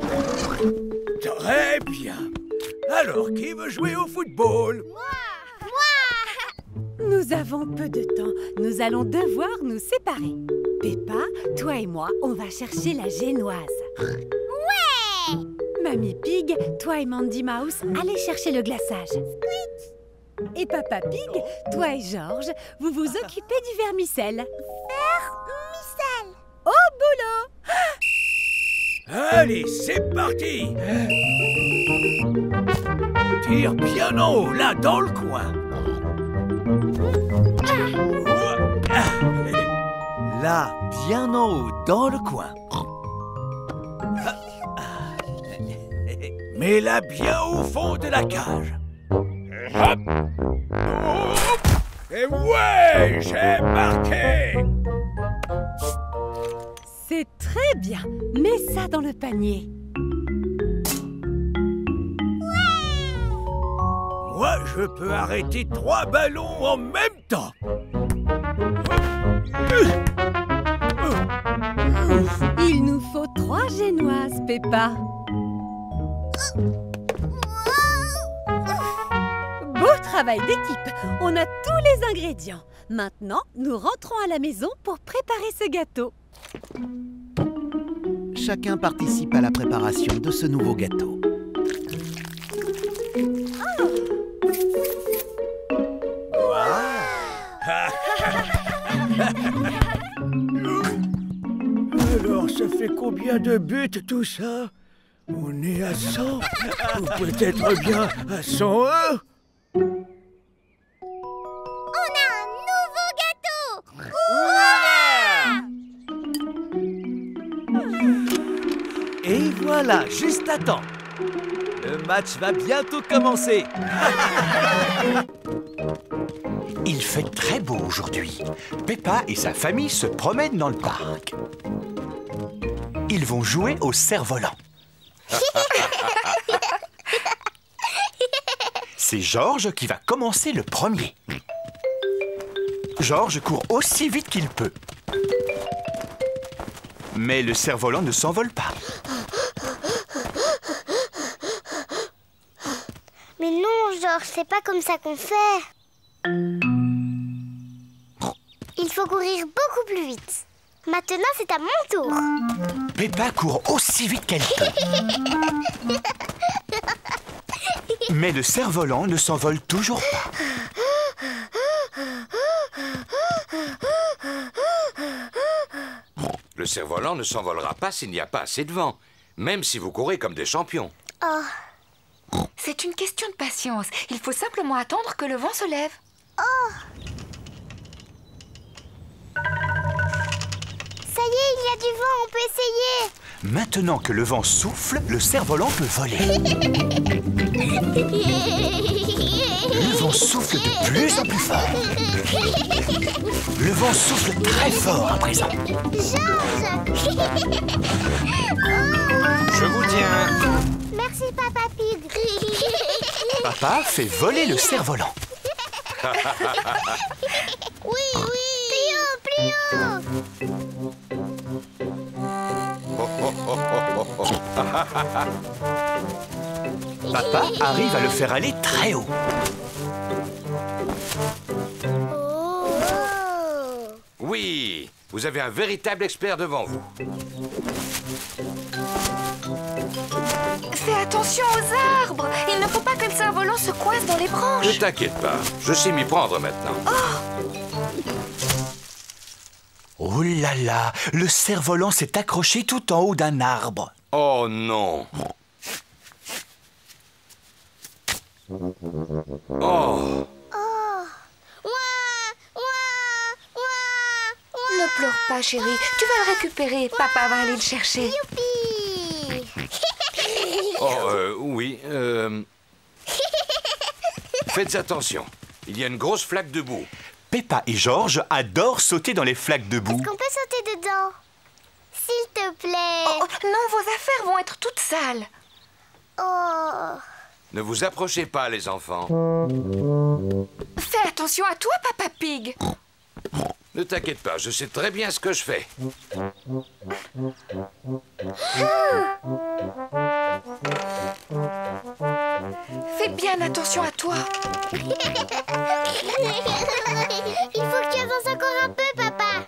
Très bien. Alors, qui veut jouer au football? Nous avons peu de temps. Nous allons devoir nous séparer. Peppa, toi et moi, on va chercher la génoise. Ouais! Mamie Pig, toi et Mandy Mouse, allez chercher le glaçage. Et Papa Pig, toi et George, vous vous occupez du vermicelle. Vermicelle! Au boulot! Allez, c'est parti. Tire bien en haut, là, dans le coin. Là, bien en haut, dans le coin. Mets-la bien au fond de la cage. Hop. Et ouais, j'ai marqué. C'est très bien. Mets ça dans le panier. Moi, je peux arrêter 3 ballons en même temps. Il nous faut 3 génoises, Peppa. Beau travail d'équipe. On a tous les ingrédients. Maintenant, nous rentrons à la maison pour préparer ce gâteau. Chacun participe à la préparation de ce nouveau gâteau. Alors, ça fait combien de buts tout ça? On est à 100 ou peut-être bien à 101? On a un nouveau gâteau! Et voilà, juste à temps. Le match va bientôt commencer. Il fait très beau aujourd'hui. Peppa et sa famille se promènent dans le parc. Ils vont jouer au cerf-volant. C'est George qui va commencer le premier. Georges court aussi vite qu'il peut. Mais le cerf-volant ne s'envole pas. Mais non, Georges, c'est pas comme ça qu'on fait. Il faut courir beaucoup plus vite. Maintenant, c'est à mon tour. Peppa court aussi vite qu'elle peut. Mais le cerf-volant ne s'envole toujours pas. Le cerf-volant ne s'envolera pas s'il n'y a pas assez de vent, même si vous courez comme des champions. Oh. C'est une question de patience. Il faut simplement attendre que le vent se lève. Oh. Ça y est, il y a du vent, on peut essayer. Maintenant que le vent souffle, le cerf-volant peut voler. Le vent souffle de plus en plus fort. Le vent souffle très fort à présent. Georges. Je vous tiens. Merci, Papa Pig. Papa fait voler le cerf-volant. Oui, oui. Plus haut, plus haut. Papa arrive à le faire aller très haut. Oui, vous avez un véritable expert devant vous. Fais attention aux arbres. Il ne faut pas que le cerf-volant se coince dans les branches. Ne t'inquiète pas, je sais m'y prendre maintenant. Oh là là, le cerf-volant s'est accroché tout en haut d'un arbre. Oh non. Oh. Ne pleure pas, chérie. Tu vas le récupérer. Papa va aller le chercher. Youpi. Oh, oui. Faites attention. Il y a une grosse flaque de boue. Peppa et Georges adorent sauter dans les flaques de boue. Est-ce qu'on peut sauter dedans? S'il te plaît. Oh, non, vos affaires vont être toutes sales. Oh. Ne vous approchez pas, les enfants. Fais attention à toi, Papa Pig. Ne t'inquiète pas, je sais très bien ce que je fais. Fais bien attention à toi. Il faut que tu avances encore un peu, Papa.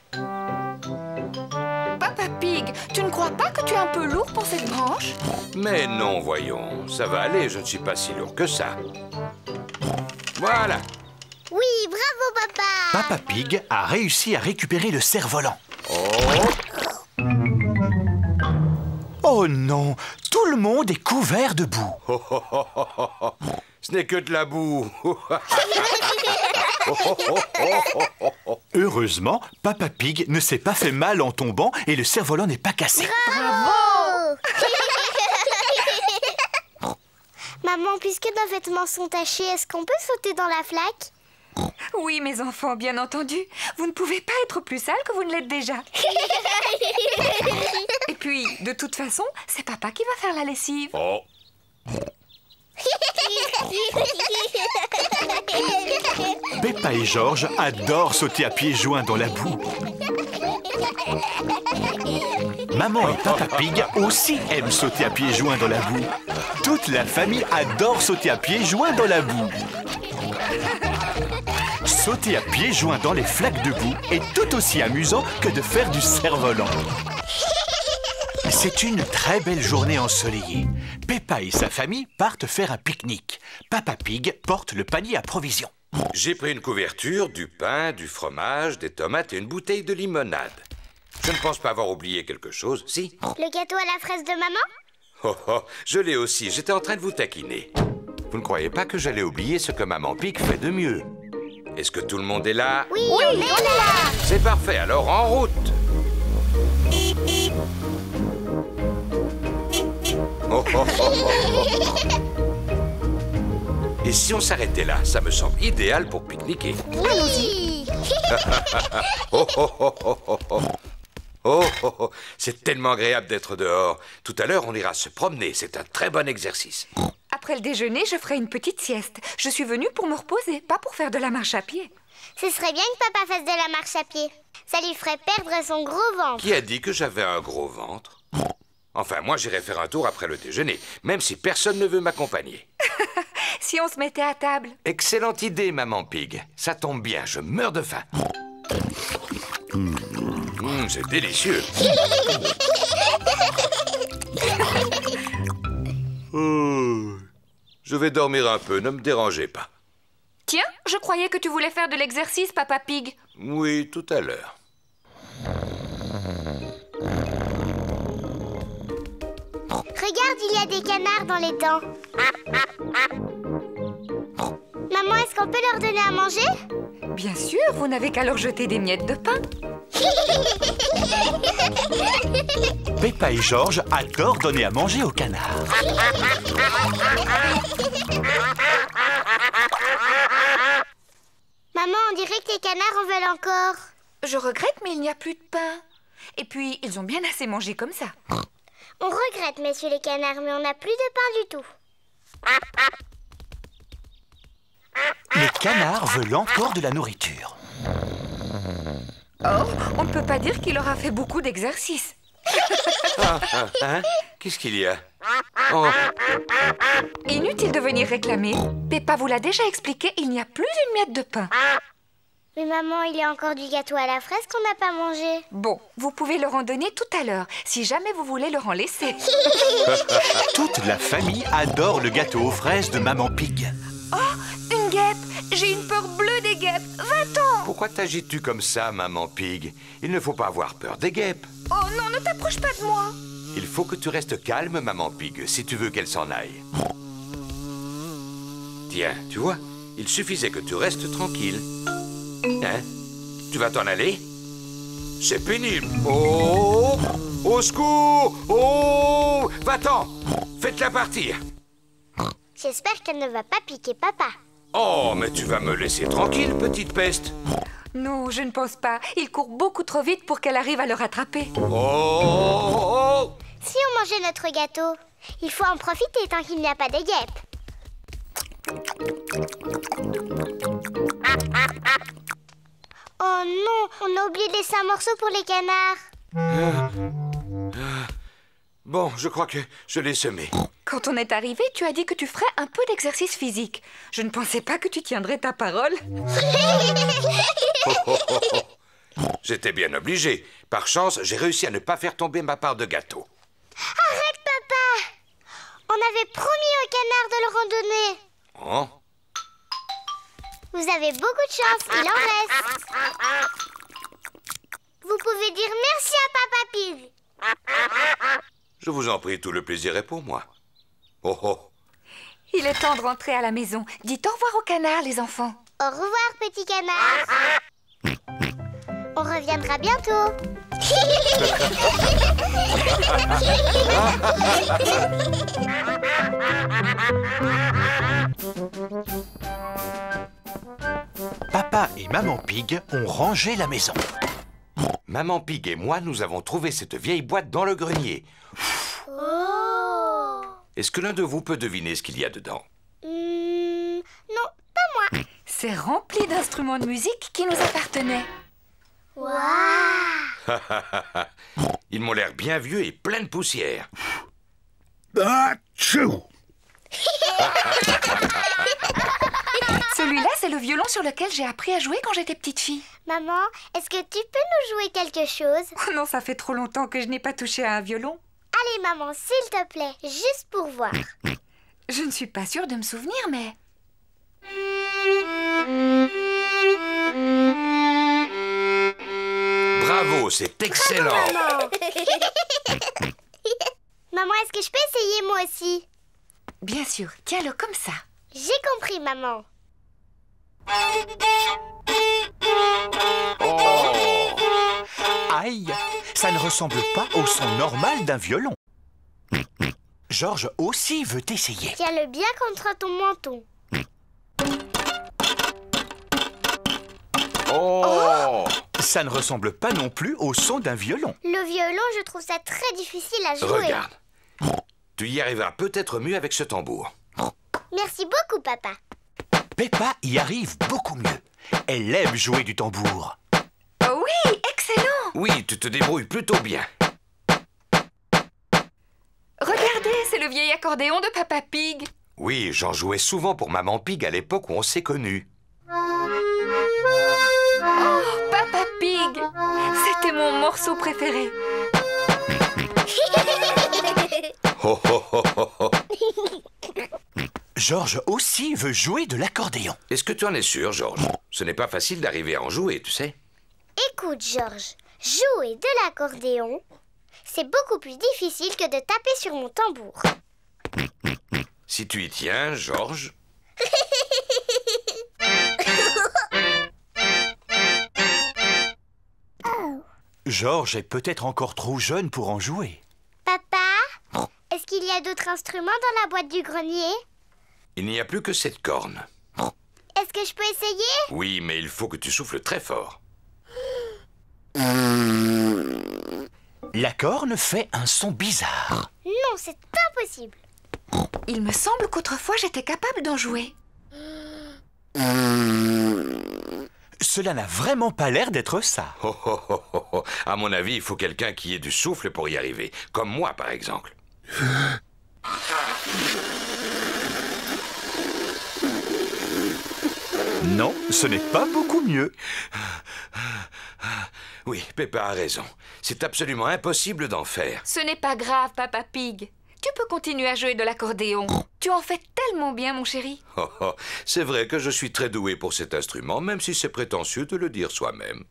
Papa Pig, tu ne crois pas que tu es un peu lourd pour cette branche? Mais non, voyons. Ça va aller, je ne suis pas si lourd que ça. Voilà. Oui, bravo, Papa. Papa Pig a réussi à récupérer le cerf-volant. Oh non, tout le monde est couvert de boue. Ce n'est que de la boue. Heureusement, Papa Pig ne s'est pas fait mal en tombant et le cerf-volant n'est pas cassé. Bravo. Maman, puisque nos vêtements sont tachés, est-ce qu'on peut sauter dans la flaque? Oui, mes enfants, bien entendu. Vous ne pouvez pas être plus sales que vous ne l'êtes déjà. Et puis, de toute façon, c'est Papa qui va faire la lessive. Oh. Peppa et Georges adorent sauter à pieds joints dans la boue. Maman et Papa Pig aussi aiment sauter à pieds joints dans la boue. Toute la famille adore sauter à pieds joints dans la boue. Sauter à pieds joints dans les flaques de boue est tout aussi amusant que de faire du cerf-volant. C'est une très belle journée ensoleillée. Peppa et sa famille partent faire un pique-nique. Papa Pig porte le panier à provisions. J'ai pris une couverture, du pain, du fromage, des tomates et une bouteille de limonade. Je ne pense pas avoir oublié quelque chose, si? Le gâteau à la fraise de maman? Oh, oh, je l'ai aussi, j'étais en train de vous taquiner. Vous ne croyez pas que j'allais oublier ce que Maman Pig fait de mieux? Est-ce que tout le monde est là? Oui, on est là. C'est parfait, alors en route. Oh, oh, oh, oh, oh. Et si on s'arrêtait là, ça me semble idéal pour pique-niquer. Oui. Oh, oh, oh, oh, oh, oh. Oh, oh, oh. C'est tellement agréable d'être dehors. Tout à l'heure, on ira se promener. C'est un très bon exercice. Après le déjeuner, je ferai une petite sieste. Je suis venue pour me reposer, pas pour faire de la marche à pied. Ce serait bien que papa fasse de la marche à pied. Ça lui ferait perdre son gros ventre. Qui a dit que j'avais un gros ventre? Enfin, moi, j'irai faire un tour après le déjeuner, même si personne ne veut m'accompagner. Si on se mettait à table. Excellente idée, maman Pig. Ça tombe bien, je meurs de faim. C'est délicieux. Je vais dormir un peu, ne me dérangez pas. Tiens, je croyais que tu voulais faire de l'exercice, Papa Pig. Oui, tout à l'heure. Regarde, il y a des canards dans les dents. Maman, est-ce qu'on peut leur donner à manger? Bien sûr, vous n'avez qu'à leur jeter des miettes de pain. Peppa et Georges adorent donner à manger aux canards. Maman, on dirait que les canards en veulent encore. Je regrette, mais il n'y a plus de pain. Et puis, ils ont bien assez mangé comme ça. On regrette, messieurs les canards, mais on n'a plus de pain du tout. Les canards veulent encore de la nourriture. Or, on ne peut pas dire qu'il aura fait beaucoup d'exercices. Hein? Qu'est-ce qu'il y a? Oh. Inutile de venir réclamer. Peppa vous l'a déjà expliqué, il n'y a plus une miette de pain. Mais maman, il y a encore du gâteau à la fraise qu'on n'a pas mangé. Bon, vous pouvez leur en donner tout à l'heure, si jamais vous voulez leur en laisser. Toute la famille adore le gâteau aux fraises de Maman Pig. Oh, une guêpe! J'ai une peur bleue des guêpes. Va-t'en! Pourquoi t'agites-tu comme ça, Maman Pig? Il ne faut pas avoir peur des guêpes. Oh non, ne t'approche pas de moi! Il faut que tu restes calme, Maman Pig, si tu veux qu'elle s'en aille. Tiens, tu vois, il suffisait que tu restes tranquille. Hein? Tu vas t'en aller? C'est pénible. Oh! Au secours! Oh! Va-t'en! Faites-la partir. J'espère qu'elle ne va pas piquer papa. Oh, mais tu vas me laisser tranquille, petite peste. Non, je ne pense pas. Il court beaucoup trop vite pour qu'elle arrive à le rattraper. Oh! Si on mangeait notre gâteau, il faut en profiter tant qu'il n'y a pas de guêpes. Oh non, on a oublié de laisser un morceau pour les canards. Bon, je crois que je l'ai semé. Quand on est arrivé, tu as dit que tu ferais un peu d'exercice physique. Je ne pensais pas que tu tiendrais ta parole. J'étais bien obligé. Par chance, j'ai réussi à ne pas faire tomber ma part de gâteau. Arrête, papa! On avait promis aux canards de le randonner. Oh? Vous avez beaucoup de chance, il en reste. Vous pouvez dire merci à Papa Pig. Je vous en prie, tout le plaisir est pour moi. Oh oh. Il est temps de rentrer à la maison. Dites au revoir aux canards, les enfants. Au revoir, petit canard. On reviendra bientôt. Papa et Maman Pig ont rangé la maison. Maman Pig et moi, nous avons trouvé cette vieille boîte dans le grenier. Oh! Est-ce que l'un de vous peut deviner ce qu'il y a dedans? Non, pas moi. C'est rempli d'instruments de musique qui nous appartenaient. Waouh! Ils m'ont l'air bien vieux et plein de poussière. Achou! Celui-là, c'est le violon sur lequel j'ai appris à jouer quand j'étais petite fille. Maman, est-ce que tu peux nous jouer quelque chose? Oh non, ça fait trop longtemps que je n'ai pas touché à un violon. Allez, maman, s'il te plaît, juste pour voir. Je ne suis pas sûre de me souvenir, mais... Bravo, c'est excellent. Maman, maman, est-ce que je peux essayer moi aussi? Bien sûr, tiens-le comme ça. J'ai compris, maman. Oh. Aïe, ça ne ressemble pas au son normal d'un violon. Georges aussi veut essayer. Tiens-le bien contre ton menton. Oh. Ça ne ressemble pas non plus au son d'un violon. Le violon, je trouve ça très difficile à jouer. Regarde. Tu y arriveras peut-être mieux avec ce tambour. Merci beaucoup, papa. Peppa y arrive beaucoup mieux. Elle aime jouer du tambour. Oh oui, excellent! Oui, tu te débrouilles plutôt bien. Regardez, c'est le vieil accordéon de Papa Pig. Oui, j'en jouais souvent pour Maman Pig à l'époque où on s'est connus. Oh, Papa Pig! C'était mon morceau préféré. Oh, oh, oh, oh, oh. Georges aussi veut jouer de l'accordéon. Est-ce que tu en es sûr, Georges? Ce n'est pas facile d'arriver à en jouer, tu sais. Écoute, Georges, jouer de l'accordéon, c'est beaucoup plus difficile que de taper sur mon tambour. Si tu y tiens, Georges... Georges est peut-être encore trop jeune pour en jouer. Papa, est-ce qu'il y a d'autres instruments dans la boîte du grenier? Il n'y a plus que cette corne. Est-ce que je peux essayer? Oui, mais il faut que tu souffles très fort. La corne fait un son bizarre. Non, c'est impossible. Il me semble qu'autrefois j'étais capable d'en jouer. Cela n'a vraiment pas l'air d'être ça. Oh, oh, oh, oh, oh. À mon avis, il faut quelqu'un qui ait du souffle pour y arriver. Comme moi, par exemple. Non, ce n'est pas beaucoup mieux. Oui, Peppa a raison. C'est absolument impossible d'en faire. Ce n'est pas grave, Papa Pig. Tu peux continuer à jouer de l'accordéon. Tu en fais tellement bien, mon chéri. Oh, oh. C'est vrai que je suis très doué pour cet instrument, même si c'est prétentieux de le dire soi-même.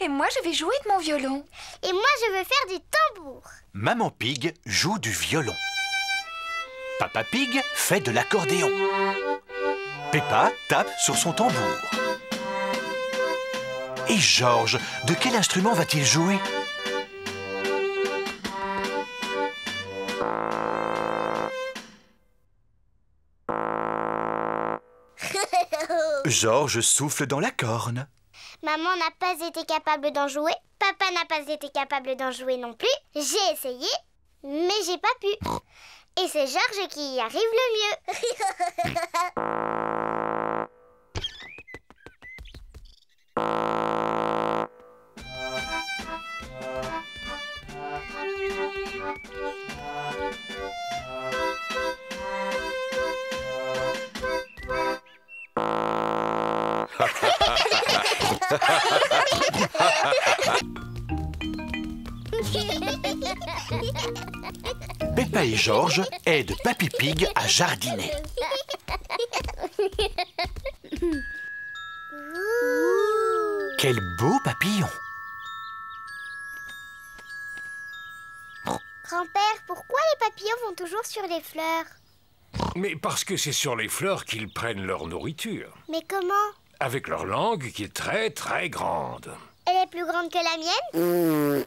Et moi, je vais jouer de mon violon. Et moi, je veux faire du tambour. Maman Pig joue du violon. Papa Pig fait de l'accordéon. Peppa tape sur son tambour. Et Georges, de quel instrument va-t-il jouer? Georges souffle dans la corne. Maman n'a pas été capable d'en jouer. Papa n'a pas été capable d'en jouer non plus. J'ai essayé, mais j'ai pas pu. Et c'est Georges qui y arrive le mieux. Peppa et Georges aident Papy Pig à jardiner. Quel beau papillon! Grand-père, pourquoi les papillons vont toujours sur les fleurs? Mais parce que c'est sur les fleurs qu'ils prennent leur nourriture. Mais comment? Avec leur langue qui est très très grande. Elle est plus grande que la mienne?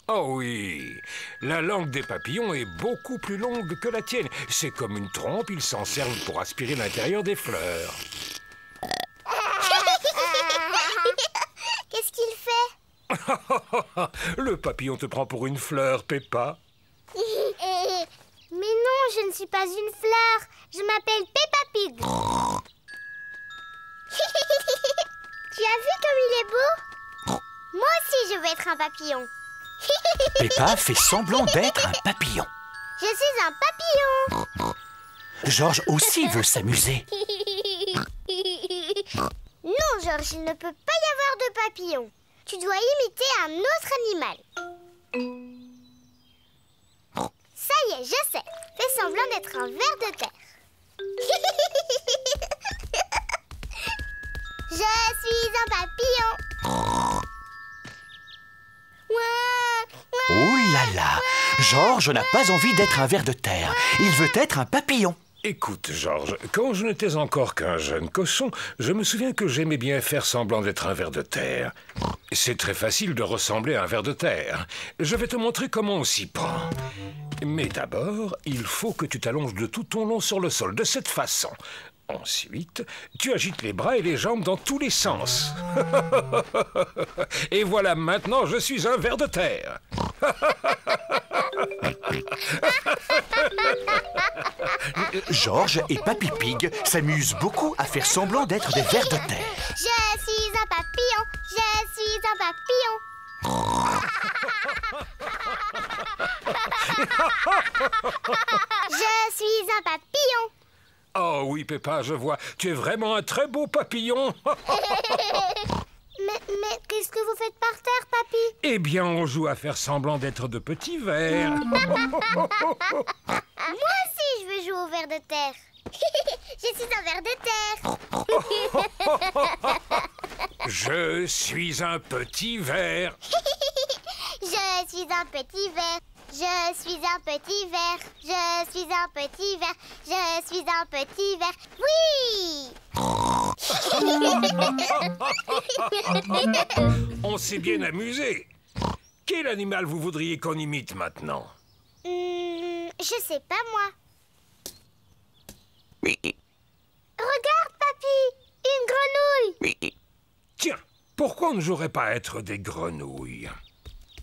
Oh oui, la langue des papillons est beaucoup plus longue que la tienne. C'est comme une trompe, ils s'en servent pour aspirer l'intérieur des fleurs. Qu'est-ce qu'il fait? Le papillon te prend pour une fleur, Peppa. Mais non, je ne suis pas une fleur. Je m'appelle Peppa Pig. Tu as vu comme il est beau? Moi aussi, je veux être un papillon. Peppa fait semblant d'être un papillon. Je suis un papillon. Georges aussi veut s'amuser. Non, Georges, il ne peut pas y avoir de papillon. Tu dois imiter un autre animal. Ça y est, je sais. Fais semblant d'être un ver de terre. Je suis un papillon. Oh là là! Georges n'a pas envie d'être un ver de terre. Il veut être un papillon. Écoute, Georges, quand je n'étais encore qu'un jeune cochon, je me souviens que j'aimais bien faire semblant d'être un ver de terre. C'est très facile de ressembler à un ver de terre. Je vais te montrer comment on s'y prend. Mais d'abord, il faut que tu t'allonges de tout ton long sur le sol, de cette façon. Ensuite, tu agites les bras et les jambes dans tous les sens. Et voilà, maintenant, je suis un ver de terre. Georges et Papy Pig s'amusent beaucoup à faire semblant d'être des vers de terre. Je suis un papillon, je suis un papillon. Je suis un papillon. Oh oui, Peppa, je vois. Tu es vraiment un très beau papillon. Mais qu'est-ce que vous faites par terre, Papy? Eh bien, on joue à faire semblant d'être de petits vers. Moi aussi, je veux jouer au ver de terre. Je suis un ver de terre. Je suis un petit ver. Je suis un petit ver. Je suis un petit ver. Je suis un petit ver. Je suis un petit ver. Oui! On s'est bien amusé. Quel animal vous voudriez qu'on imite maintenant? Je sais pas, moi. Regarde, Papy! Une grenouille! Tiens, pourquoi on ne jouerait pas à être des grenouilles?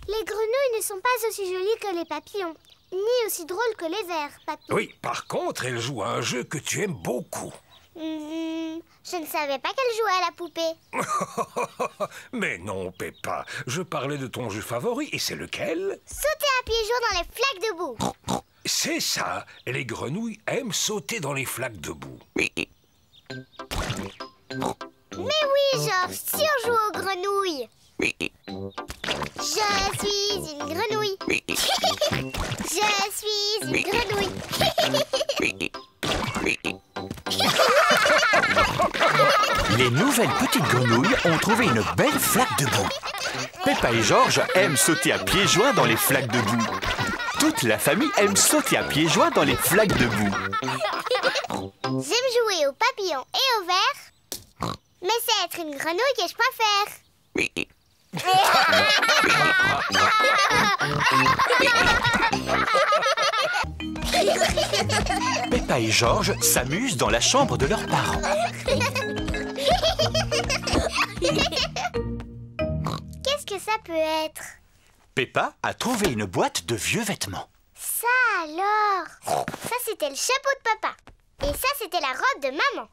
Les grenouilles ne sont pas aussi jolies que les papillons, ni aussi drôles que les vers, Papy. Oui, par contre, elles jouent à un jeu que tu aimes beaucoup. Je ne savais pas qu'elle jouait à la poupée. Mais non, Peppa, je parlais de ton jeu favori, et c'est lequel? Sauter à pieds joints dans les flaques de boue. C'est ça, les grenouilles aiment sauter dans les flaques de boue. Mais oui, Georges, si on joue aux grenouilles. Je suis une grenouille. Je suis une grenouille. Les nouvelles petites grenouilles ont trouvé une belle flaque de boue. Peppa et Georges aiment sauter à pieds joints dans les flaques de boue. Toute la famille aime sauter à pieds joints dans les flaques de boue. J'aime jouer aux papillons et aux vers, mais c'est être une grenouille que je préfère. Peppa et Georges s'amusent dans la chambre de leurs parents. Qu'est-ce que ça peut être? Peppa a trouvé une boîte de vieux vêtements. Ça alors! Ça c'était le chapeau de papa. Et ça c'était la robe de maman.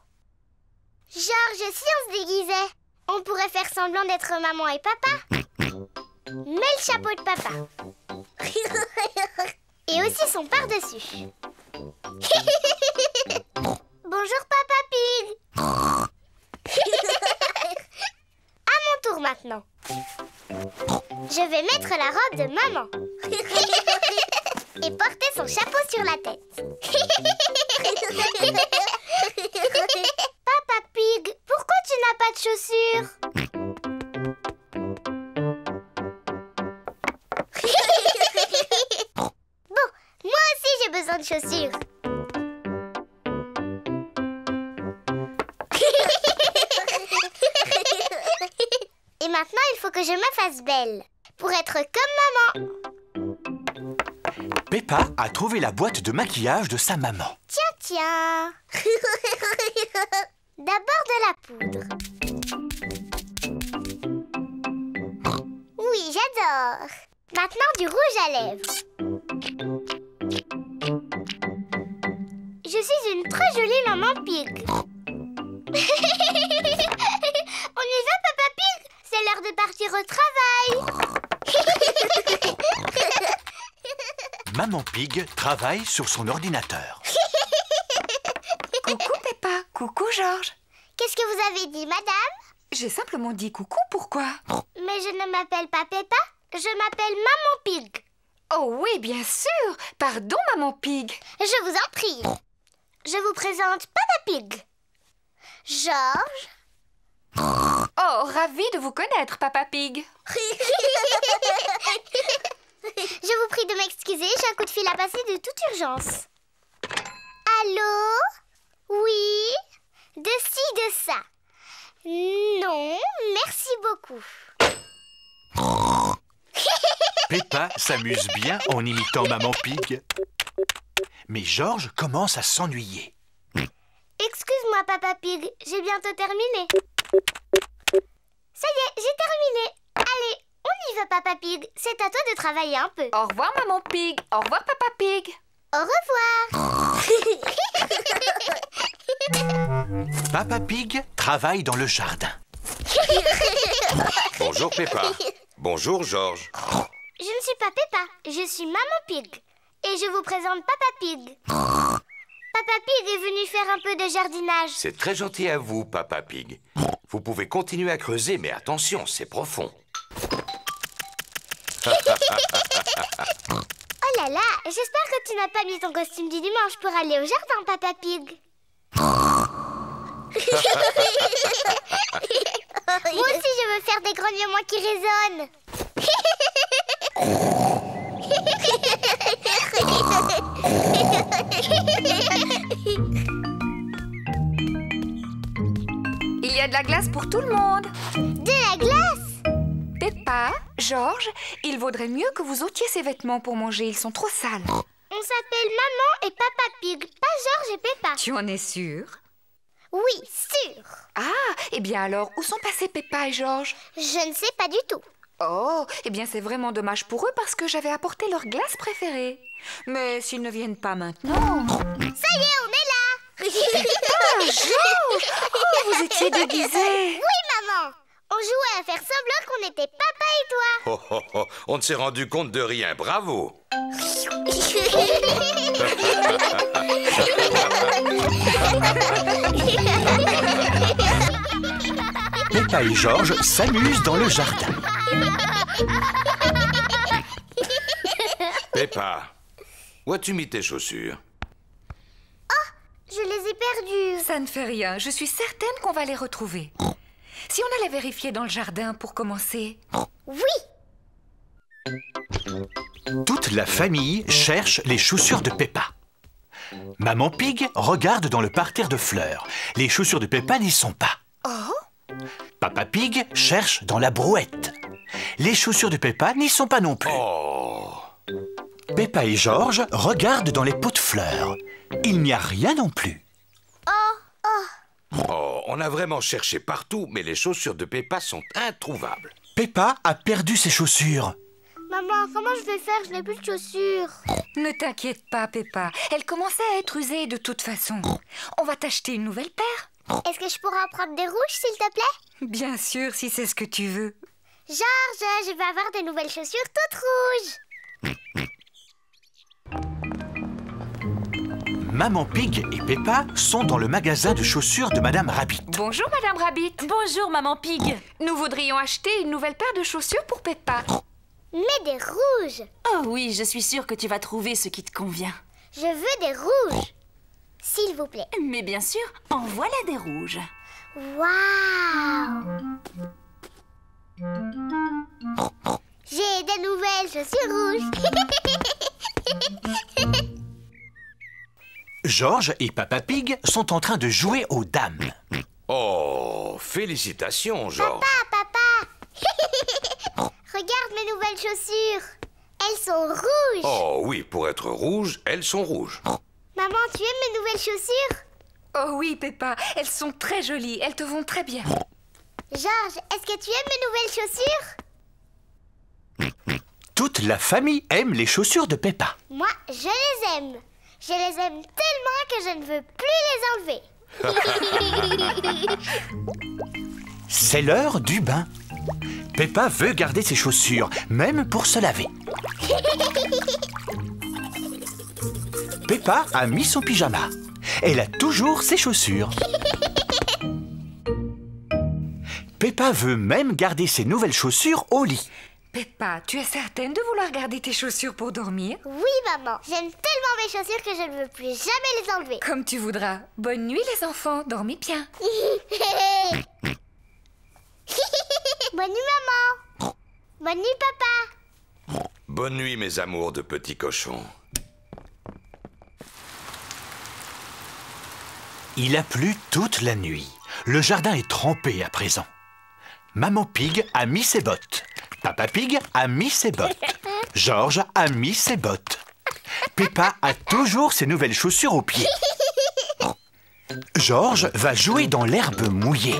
Georges, si on se déguisait, on pourrait faire semblant d'être maman et papa. Mets le chapeau de papa. Et aussi son par-dessus. Bonjour Papa Pig. À mon tour maintenant. Je vais mettre la robe de maman. Et porter son chapeau sur la tête. Papa Pig, pourquoi tu n'as pas de chaussures? Bon, moi aussi j'ai besoin de chaussures. Et maintenant, il faut que je me fasse belle pour être comme maman. Peppa a trouvé la boîte de maquillage de sa maman. Tiens. D'abord de la poudre. Oui, j'adore. Maintenant du rouge à lèvres. Je suis une très jolie maman Pig. On y va, Papa Pig? C'est l'heure de partir au travail. Maman Pig travaille sur son ordinateur. Coucou Peppa, coucou Georges. Qu'est-ce que vous avez dit, madame? J'ai simplement dit coucou, pourquoi? Mais je ne m'appelle pas Peppa, je m'appelle Maman Pig. Oh oui, bien sûr. Pardon, Maman Pig. Je vous en prie. Je vous présente Papa Pig. Georges. Oh, ravi de vous connaître, Papa Pig. Je vous prie de m'excuser, j'ai un coup de fil à passer de toute urgence. Allô? Oui? De ci, de ça. Non, merci beaucoup. Peppa s'amuse bien en imitant Maman Pig. Mais Georges commence à s'ennuyer. Excuse-moi, Papa Pig, j'ai bientôt terminé. Ça y est, j'ai terminé. Allez, on y va, Papa Pig. C'est à toi de travailler un peu. Au revoir, Maman Pig. Au revoir, Papa Pig. Au revoir. Papa Pig travaille dans le jardin. Bonjour Peppa. Bonjour Georges. Je ne suis pas Peppa, je suis Maman Pig. Et je vous présente Papa Pig. Papa Pig est venu faire un peu de jardinage. C'est très gentil à vous, Papa Pig. Vous pouvez continuer à creuser, mais attention, c'est profond. Oh là là, j'espère que tu n'as pas mis ton costume du dimanche pour aller au jardin, Papa Pig. Moi aussi, je veux faire des grognements qui résonnent. Il y a de la glace pour tout le monde. De la glace? Peppa, Georges, il vaudrait mieux que vous ôtiez ces vêtements pour manger, ils sont trop sales. On s'appelle Maman et Papa Pig, pas Georges et Peppa. Tu en es sûre? Oui, sûr. Ah, eh bien alors, où sont passés Peppa et Georges? Je ne sais pas du tout. Oh, eh bien c'est vraiment dommage pour eux parce que j'avais apporté leur glace préférée. Mais s'ils ne viennent pas maintenant... Ça y est, on est là. Ah, Georges! Oh, vous étiez déguisés. Oui, maman. On jouait à faire semblant qu'on était papa et toi. Oh, oh, oh, on ne s'est rendu compte de rien, bravo. Peppa et Georges s'amusent dans le jardin. Peppa, où as-tu mis tes chaussures? Je les ai perdues. Ça ne fait rien, je suis certaine qu'on va les retrouver. Si on allait vérifier dans le jardin pour commencer. Oui. Toute la famille cherche les chaussures de Peppa. Maman Pig regarde dans le parterre de fleurs. Les chaussures de Peppa n'y sont pas. Oh. Papa Pig cherche dans la brouette. Les chaussures de Peppa n'y sont pas non plus. Oh. Peppa et Georges regardent dans les pots de fleurs. Il n'y a rien non plus. Oh, on a vraiment cherché partout, mais les chaussures de Peppa sont introuvables. Peppa a perdu ses chaussures. Maman, comment je vais faire? Je n'ai plus de chaussures. Ne t'inquiète pas, Peppa. Elle commençait à être usée de toute façon. On va t'acheter une nouvelle paire. Est-ce que je pourrais en prendre des rouges, s'il te plaît? Bien sûr, si c'est ce que tu veux. Georges, je vais avoir de nouvelles chaussures toutes rouges. Maman Pig et Peppa sont dans le magasin de chaussures de Madame Rabbit. Bonjour, Madame Rabbit. Bonjour, Maman Pig. Nous voudrions acheter une nouvelle paire de chaussures pour Peppa. Mais des rouges. Oh oui, je suis sûre que tu vas trouver ce qui te convient. Je veux des rouges. S'il vous plaît. Mais bien sûr, en voilà des rouges. Waouh! J'ai de nouvelles chaussures rouges. Georges et Papa Pig sont en train de jouer aux dames. Oh, félicitations, Georges. Papa. Regarde mes nouvelles chaussures. Elles sont rouges. Oh oui, pour être rouges, elles sont rouges. Maman, tu aimes mes nouvelles chaussures? Oh oui, Peppa, elles sont très jolies, elles te vont très bien. Georges, est-ce que tu aimes mes nouvelles chaussures? Toute la famille aime les chaussures de Peppa. Moi, je les aime. Je les aime tellement que je ne veux plus les enlever. C'est l'heure du bain. Peppa veut garder ses chaussures, même pour se laver. Peppa a mis son pyjama. Elle a toujours ses chaussures. Peppa veut même garder ses nouvelles chaussures au lit. Peppa, tu es certaine de vouloir garder tes chaussures pour dormir? Oui, maman. J'aime tellement mes chaussures que je ne veux plus jamais les enlever. Comme tu voudras. Bonne nuit, les enfants. Dormez bien. Bonne nuit, maman. Bonne nuit, papa. Bonne nuit, mes amours de petits cochons. Il a plu toute la nuit. Le jardin est trempé à présent. Maman Pig a mis ses bottes. Papa Pig a mis ses bottes. Georges a mis ses bottes. Peppa a toujours ses nouvelles chaussures aux pieds. Georges va jouer dans l'herbe mouillée.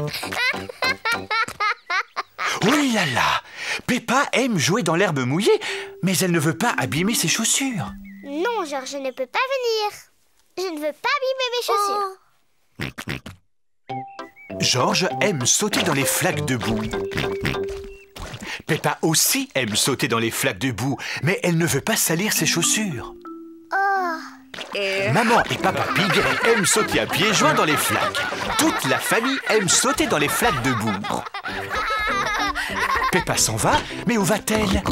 Oh là là! Peppa aime jouer dans l'herbe mouillée, mais elle ne veut pas abîmer ses chaussures. Non, Non, Georges ne peut pas venir. Je ne veux pas abîmer mes chaussures. Georges aime sauter dans les flaques de boue. Peppa aussi aime sauter dans les flaques de boue, mais elle ne veut pas salir ses chaussures. Maman et Papa Pig aiment sauter à pieds joints dans les flaques. Toute la famille aime sauter dans les flaques de boue. Peppa s'en va, mais où va-t-elle?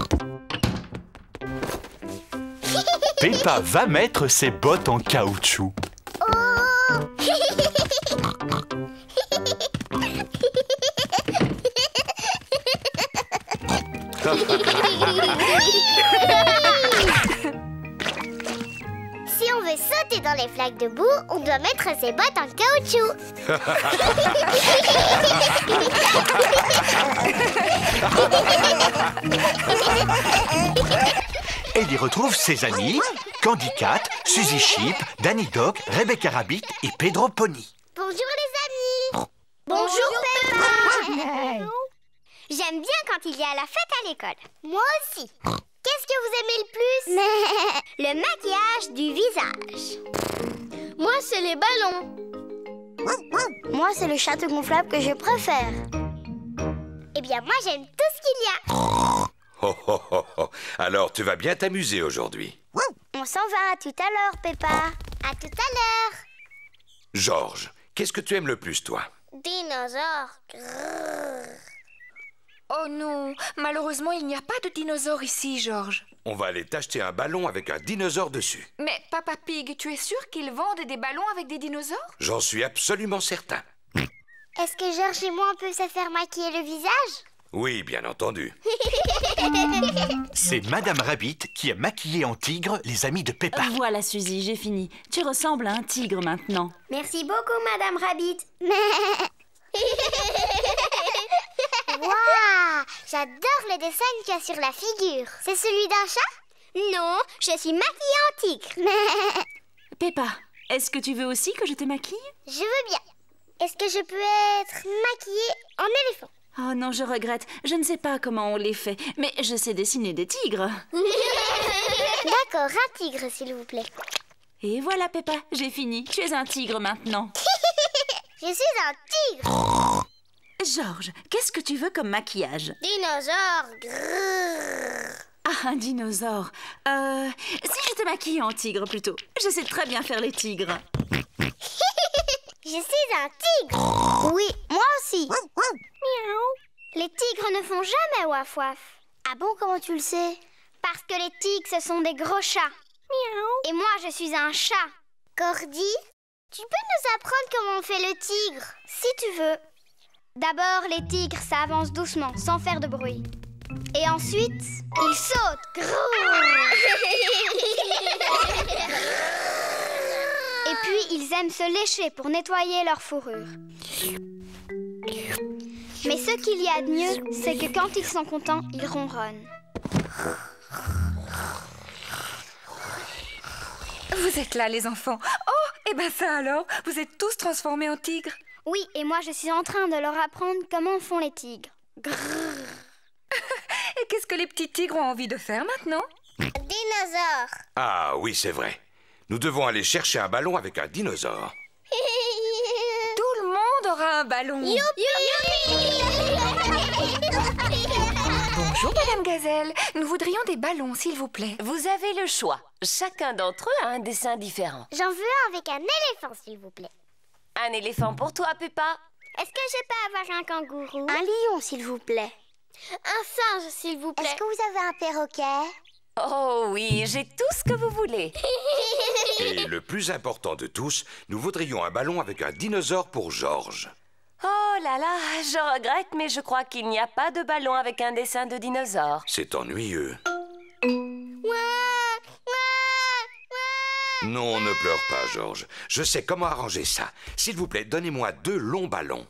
Peppa va mettre ses bottes en caoutchouc. Si on veut sauter dans les flaques de boue, on doit mettre ses bottes en caoutchouc. Elle y retrouve ses amis, Candy Cat, Suzy Sheep, Danny Dog, Rebecca Rabbit et Pedro Pony. Bonjour les amis. Bonjour Peppa. J'aime bien quand il y a la fête à l'école. Moi aussi. Qu'est-ce que vous aimez le plus? Le maquillage du visage. Moi, c'est les ballons. Moi, c'est le château gonflable que je préfère. Eh bien, moi, j'aime tout ce qu'il y a. Oh, oh, oh, oh. Alors, tu vas bien t'amuser aujourd'hui. On s'en va. À tout à l'heure, Peppa. À tout à l'heure. Georges, qu'est-ce que tu aimes le plus, toi? Dinosaure. Oh non, malheureusement, il n'y a pas de dinosaure ici, Georges. On va aller t'acheter un ballon avec un dinosaure dessus. Mais Papa Pig, tu es sûr qu'ils vendent des ballons avec des dinosaures? J'en suis absolument certain. Est-ce que Georges et moi, on peut se faire maquiller le visage? Oui, bien entendu. C'est Madame Rabbit qui a maquillé en tigre les amis de Peppa. Voilà, Suzy, j'ai fini. Tu ressembles à un tigre maintenant. Merci beaucoup, Madame Rabbit. Waouh! J'adore le dessin qu'il y a sur la figure. C'est celui d'un chat? Non, je suis maquillée en tigre. Peppa, est-ce que tu veux aussi que je te maquille? Je veux bien. Est-ce que je peux être maquillée en éléphant? Oh non, je regrette. Je ne sais pas comment on les fait, mais je sais dessiner des tigres. D'accord, un tigre, s'il vous plaît. Et voilà, Peppa, j'ai fini. Tu es un tigre maintenant. Je suis un tigre. Georges, qu'est-ce que tu veux comme maquillage? Dinosaure. Grrr. Ah, un dinosaure. Si je te maquille en tigre plutôt. Je sais très bien faire les tigres. Je suis un tigre. Oui, moi aussi. Miaou. Les tigres ne font jamais waf waf. Ah bon, comment tu le sais? Parce que les tigres, ce sont des gros chats. Miaou. Et moi, je suis un chat. Cordy, tu peux nous apprendre comment on fait le tigre? Si tu veux. D'abord, les tigres, ça avance doucement, sans faire de bruit. Et ensuite, ils sautent. Et puis, ils aiment se lécher pour nettoyer leur fourrure. Mais ce qu'il y a de mieux, c'est que quand ils sont contents, ils ronronnent. Vous êtes là, les enfants. Oh, et ben ça alors, vous êtes tous transformés en tigres. Oui, et moi je suis en train de leur apprendre comment font les tigres. Et qu'est-ce que les petits tigres ont envie de faire maintenant? Dinosaure. Ah oui, c'est vrai. Nous devons aller chercher un ballon avec un dinosaure. Tout le monde aura un ballon. Bonjour, Madame Gazelle. Nous voudrions des ballons, s'il vous plaît. Vous avez le choix. Chacun d'entre eux a un dessin différent. J'en veux un avec un éléphant, s'il vous plaît. Un éléphant pour toi, Peppa. Est-ce que je peux avoir un kangourou? Un lion, s'il vous plaît. Un singe, s'il vous plaît. Est-ce que vous avez un perroquet? Oh oui, j'ai tout ce que vous voulez. Et le plus important de tous, nous voudrions un ballon avec un dinosaure pour Georges. Oh là là, je regrette, mais je crois qu'il n'y a pas de ballon avec un dessin de dinosaure. C'est ennuyeux. Non, ne pleure pas, Georges. Je sais comment arranger ça. S'il vous plaît, donnez-moi 2 longs ballons.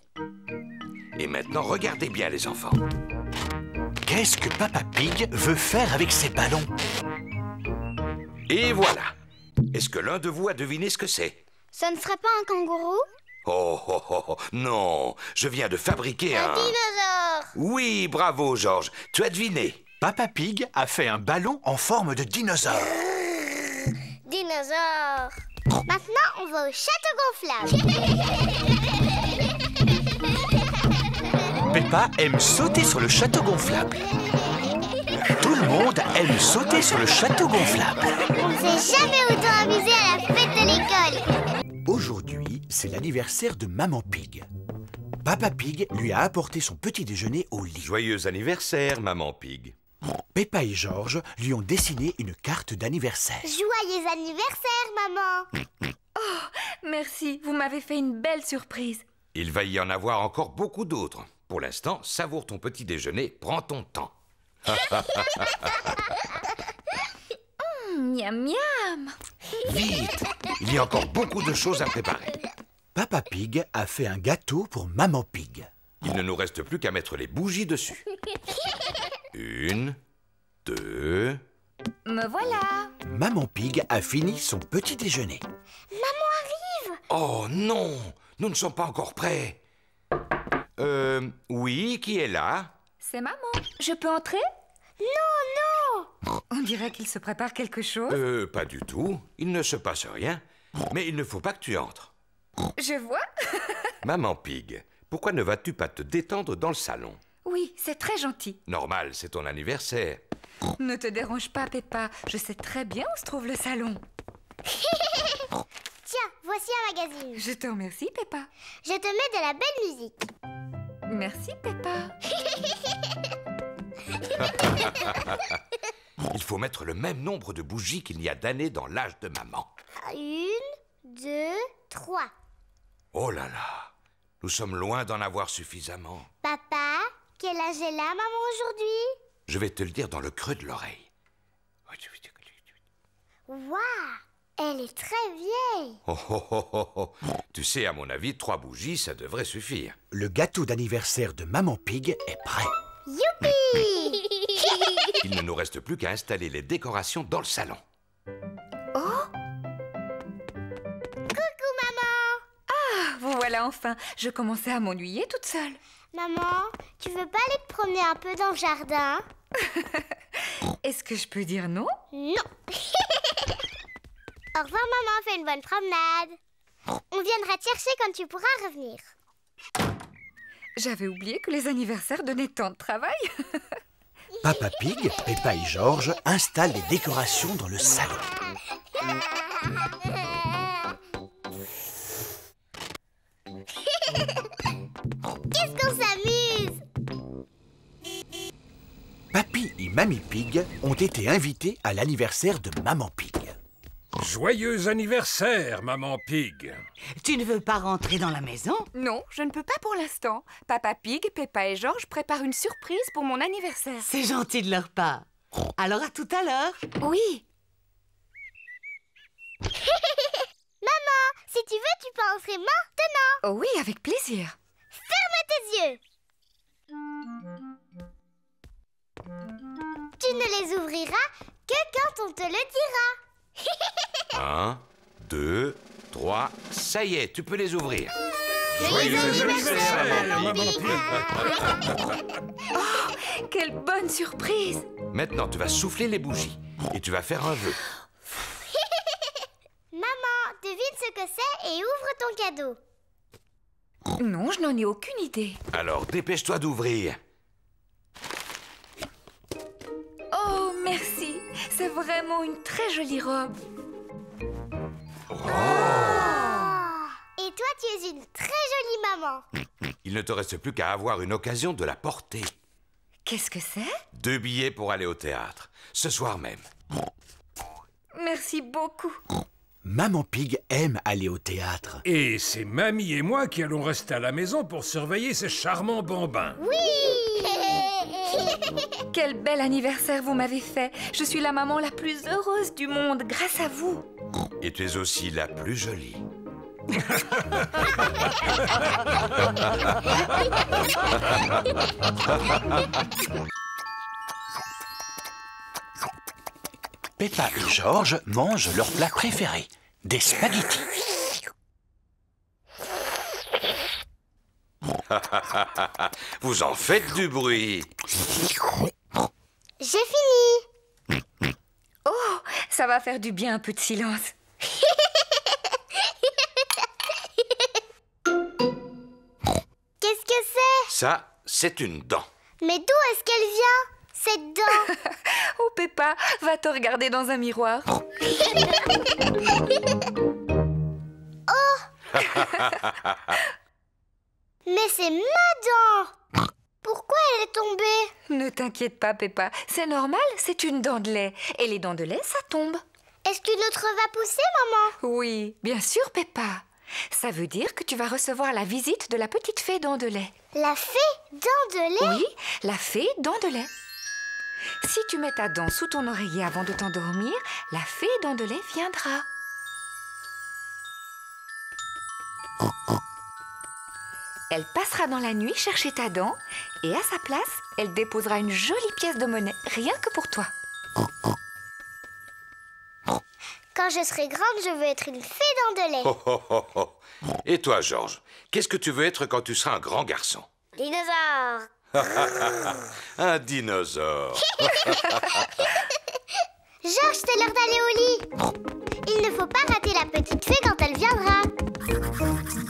Et maintenant, regardez bien, les enfants. Qu'est-ce que Papa Pig veut faire avec ses ballons? Et voilà. Est-ce que l'un de vous a deviné ce que c'est? Ce ne serait pas un kangourou? Oh, oh, oh, oh, non. Je viens de fabriquer un dinosaure. Oui, bravo, Georges. Tu as deviné. Papa Pig a fait un ballon en forme de dinosaure. Dinosaure. Maintenant, on va au château gonflable. Peppa aime sauter sur le château gonflable. Tout le monde aime sauter sur le château gonflable. On ne s'est jamais autant amusé à la fête de l'école. Aujourd'hui, c'est l'anniversaire de Maman Pig. Papa Pig lui a apporté son petit déjeuner au lit. Joyeux anniversaire, Maman Pig. Peppa et George lui ont dessiné une carte d'anniversaire. Joyeux anniversaire, maman. Oh, merci, vous m'avez fait une belle surprise. Il va y en avoir encore beaucoup d'autres. Pour l'instant, savoure ton petit déjeuner, prends ton temps. Miam miam. Vite, il y a encore beaucoup de choses à préparer. Papa Pig a fait un gâteau pour Maman Pig. Il ne nous reste plus qu'à mettre les bougies dessus. 1, 2... Me voilà. Maman Pig a fini son petit déjeuner. Maman arrive. Oh non, nous ne sommes pas encore prêts. Oui, qui est là? C'est maman. Je peux entrer? Non, non. On dirait qu'il se prépare quelque chose. Pas du tout. Il ne se passe rien. Mais il ne faut pas que tu entres. Je vois. Maman Pig, pourquoi ne vas-tu pas te détendre dans le salon? Oui, c'est très gentil. Normal, c'est ton anniversaire. Ne te dérange pas, Peppa. Je sais très bien où se trouve le salon. Tiens, voici un magazine. Je te remercie, Peppa. Je te mets de la belle musique. Merci, Peppa. Il faut mettre le même nombre de bougies qu'il y a d'années dans l'âge de maman. 1, 2, 3. Oh là là, nous sommes loin d'en avoir suffisamment. Papa, quel âge est là, maman, aujourd'hui? Je vais te le dire dans le creux de l'oreille. Waouh, elle est très vieille. Oh, oh, oh, oh, oh. Tu sais, à mon avis, 3 bougies, ça devrait suffire. Le gâteau d'anniversaire de Maman Pig est prêt. Youpi! Il ne nous reste plus qu'à installer les décorations dans le salon. Oh! Coucou, maman! Ah, vous voilà enfin. Je commençais à m'ennuyer toute seule. Maman, tu veux pas aller te promener un peu dans le jardin? Est-ce que je peux dire non? Non! Au revoir, maman, fais une bonne promenade. On viendra te chercher quand tu pourras revenir. J'avais oublié que les anniversaires donnaient tant de travail. Papa Pig, Peppa et George installent les décorations dans le salon. Qu'est-ce qu'on s'amuse! Papy et Mamie Pig ont été invités à l'anniversaire de Maman Pig. Joyeux anniversaire, Maman Pig. Tu ne veux pas rentrer dans la maison? Non, je ne peux pas pour l'instant. Papa Pig, Peppa et George préparent une surprise pour mon anniversaire. C'est gentil de leur part. Alors à tout à l'heure. Oui. Maman, si tu veux, tu peux entrer maintenant. Oh oui, avec plaisir. Ferme tes yeux. Tu ne les ouvriras que quand on te le dira. 1, 2, 3, ça y est, tu peux les ouvrir. Joyeux anniversaire, Maman Pig. Oh, quelle bonne surprise! Maintenant, tu vas souffler les bougies et tu vas faire un vœu. Maman, devine ce que c'est et ouvre ton cadeau. Non, je n'en ai aucune idée. Alors, dépêche-toi d'ouvrir. Oh, merci. C'est vraiment une très jolie robe. Et toi, tu es une très jolie maman. Il ne te reste plus qu'à avoir une occasion de la porter. Qu'est-ce que c'est? 2 billets pour aller au théâtre, ce soir même. Merci beaucoup. Maman Pig aime aller au théâtre. Et c'est Mamie et moi qui allons rester à la maison pour surveiller ces charmants bambins. Oui! Quel bel anniversaire vous m'avez fait. Je suis la maman la plus heureuse du monde grâce à vous. Et tu es aussi la plus jolie. Peppa et George mangent leur plat préféré, des spaghettis. Vous en faites du bruit. J'ai fini. Oh, Ça va faire du bien un peu de silence. Qu'est-ce que c'est? Ça, c'est une dent. Mais d'où est-ce qu'elle vient, cette dent? Oh Peppa, va te regarder dans un miroir. Oh! Mais c'est ma dent! Pourquoi elle est tombée? Ne t'inquiète pas Peppa, c'est normal, c'est une dent de lait. Et les dents de lait, ça tombe. Est-ce qu'une autre va pousser, maman? Oui, bien sûr Peppa. Ça veut dire que tu vas recevoir la visite de la petite fée dent de lait. La fée dent de lait? Oui, la fée dent de lait. Si tu mets ta dent sous ton oreiller avant de t'endormir, la fée dent de lait viendra. Elle passera dans la nuit chercher ta dent et à sa place, elle déposera une jolie pièce de monnaie, rien que pour toi. Quand je serai grande, je veux être une fée dent de lait. Oh, oh, oh, oh. Et toi, Georges, qu'est-ce que tu veux être quand tu seras un grand garçon? Dinosaure. Un dinosaure. Georges, c'est l'heure d'aller au lit. Il ne faut pas rater la petite fée quand elle viendra.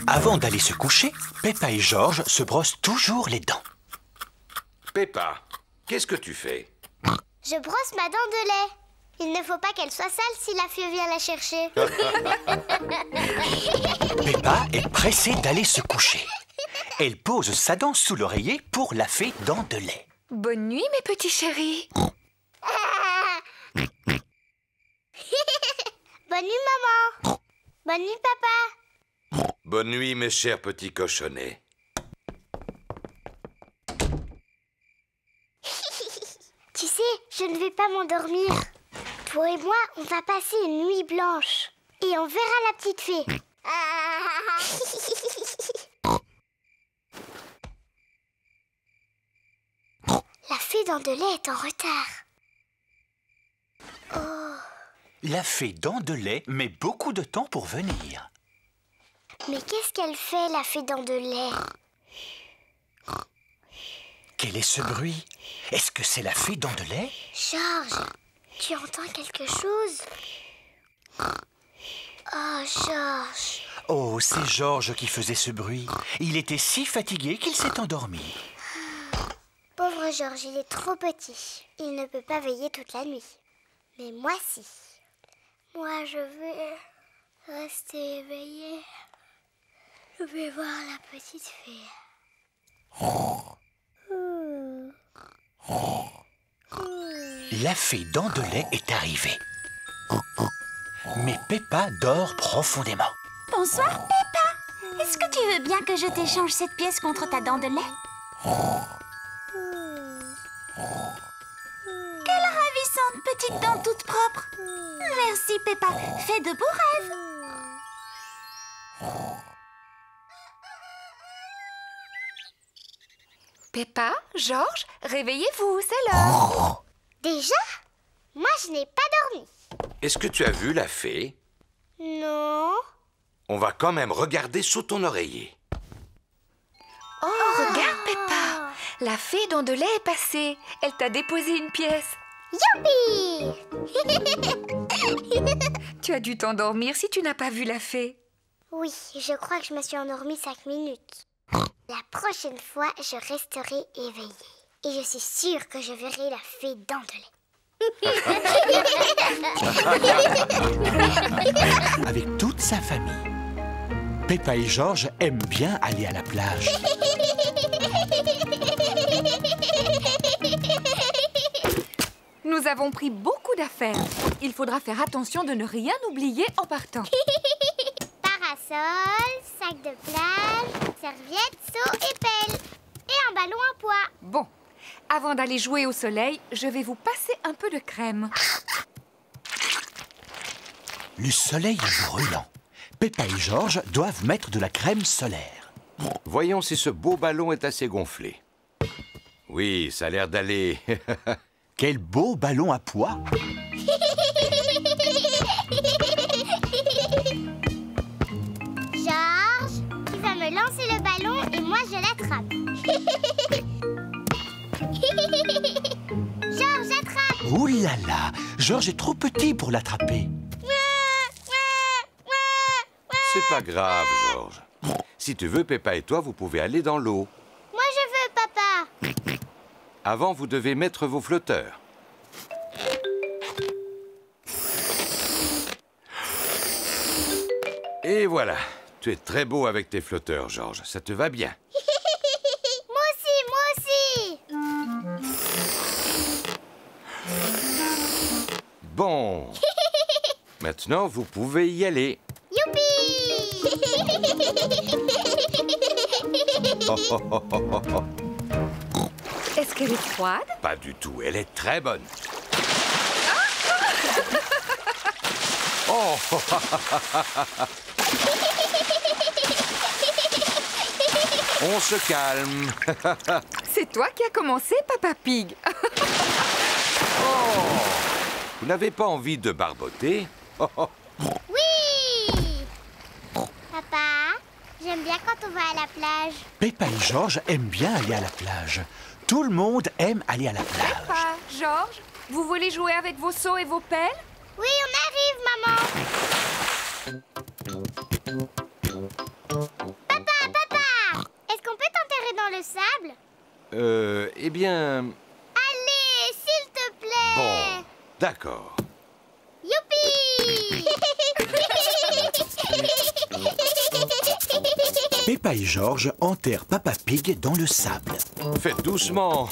Avant d'aller se coucher, Peppa et Georges se brossent toujours les dents. Peppa, qu'est-ce que tu fais? Je brosse ma dent de lait. Il ne faut pas qu'elle soit sale si la fée vient la chercher. Peppa est pressée d'aller se coucher. Elle pose sa dent sous l'oreiller pour la fée dent de lait. Bonne nuit, mes petits chéris. Bonne nuit, maman. Bonne nuit, papa. Bonne nuit, mes chers petits cochonnets. Tu sais, je ne vais pas m'endormir. Toi et moi, on va passer une nuit blanche. Et on verra la petite fée. La fée dent de lait est en retard. Oh. La fée dent de lait met beaucoup de temps pour venir. Mais qu'est-ce qu'elle fait, la fée dent de lait? Quel est ce bruit? Est-ce que c'est la fée dent de lait? Georges, tu entends quelque chose? Oh, Georges. Oh, c'est Georges qui faisait ce bruit. Il était si fatigué qu'il s'est endormi. Pauvre Georges, il est trop petit. Il ne peut pas veiller toute la nuit. Mais moi, si. Moi, je vais rester éveillée. Je vais voir la petite fée. La fée dent de lait est arrivée. Mais Peppa dort profondément. Bonsoir, Peppa. Est-ce que tu veux bien que je t'échange cette pièce contre ta dent de lait? Quelle ravissante petite dent toute propre. Merci, Peppa. Fais de beaux rêves. Peppa, Georges, réveillez-vous, c'est l'heure. Déjà? Moi, je n'ai pas dormi. Est-ce que tu as vu la fée? Non. On va quand même regarder sous ton oreiller. Oh, regarde, Peppa. La fée dent de lait est passée. Elle t'a déposé une pièce. Youpi! Tu as dû t'endormir si tu n'as pas vu la fée. Oui, je crois que je me suis endormie 5 minutes. La prochaine fois, je resterai éveillée. Et je suis sûre que je verrai la fée dent de lait. Avec toute sa famille. Peppa et Georges aiment bien aller à la plage. Nous avons pris beaucoup d'affaires. Il faudra faire attention de ne rien oublier en partant. Parasol, sac de plage, serviette, seau et pelle. Et un ballon en poids. Bon, avant d'aller jouer au soleil, je vais vous passer un peu de crème. Le soleil est brûlant. Peppa et Georges doivent mettre de la crème solaire. Voyons si ce beau ballon est assez gonflé. Oui, ça a l'air d'aller. Quel beau ballon à pois! Georges, tu vas me lancer le ballon et moi je l'attrape. Georges, attrape! Ouh là là! Georges est trop petit pour l'attraper. C'est pas grave, Georges. Si tu veux, Peppa et toi, vous pouvez aller dans l'eau. Moi, je veux, papa. Avant, vous devez mettre vos flotteurs. Et voilà. Tu es très beau avec tes flotteurs, Georges. Ça te va bien. Moi aussi. Bon. Maintenant, vous pouvez y aller. Youpi! Est-ce qu'elle est froide? Pas du tout. Elle est très bonne. Oh! On se calme. C'est toi qui as commencé, Papa Pig. Oh! Vous n'avez pas envie de barboter? Oui! Papa, j'aime bien quand on va à la plage. Peppa et Georges aiment bien aller à la plage. Tout le monde aime aller à la plage. Peppa, Georges, vous voulez jouer avec vos seaux et vos pelles? Oui, on arrive, maman. Papa, est-ce qu'on peut t'enterrer dans le sable? Eh bien... Allez, s'il te plaît. Bon, d'accord. Youpi! Peppa et Georges enterrent Papa Pig dans le sable. Faites doucement.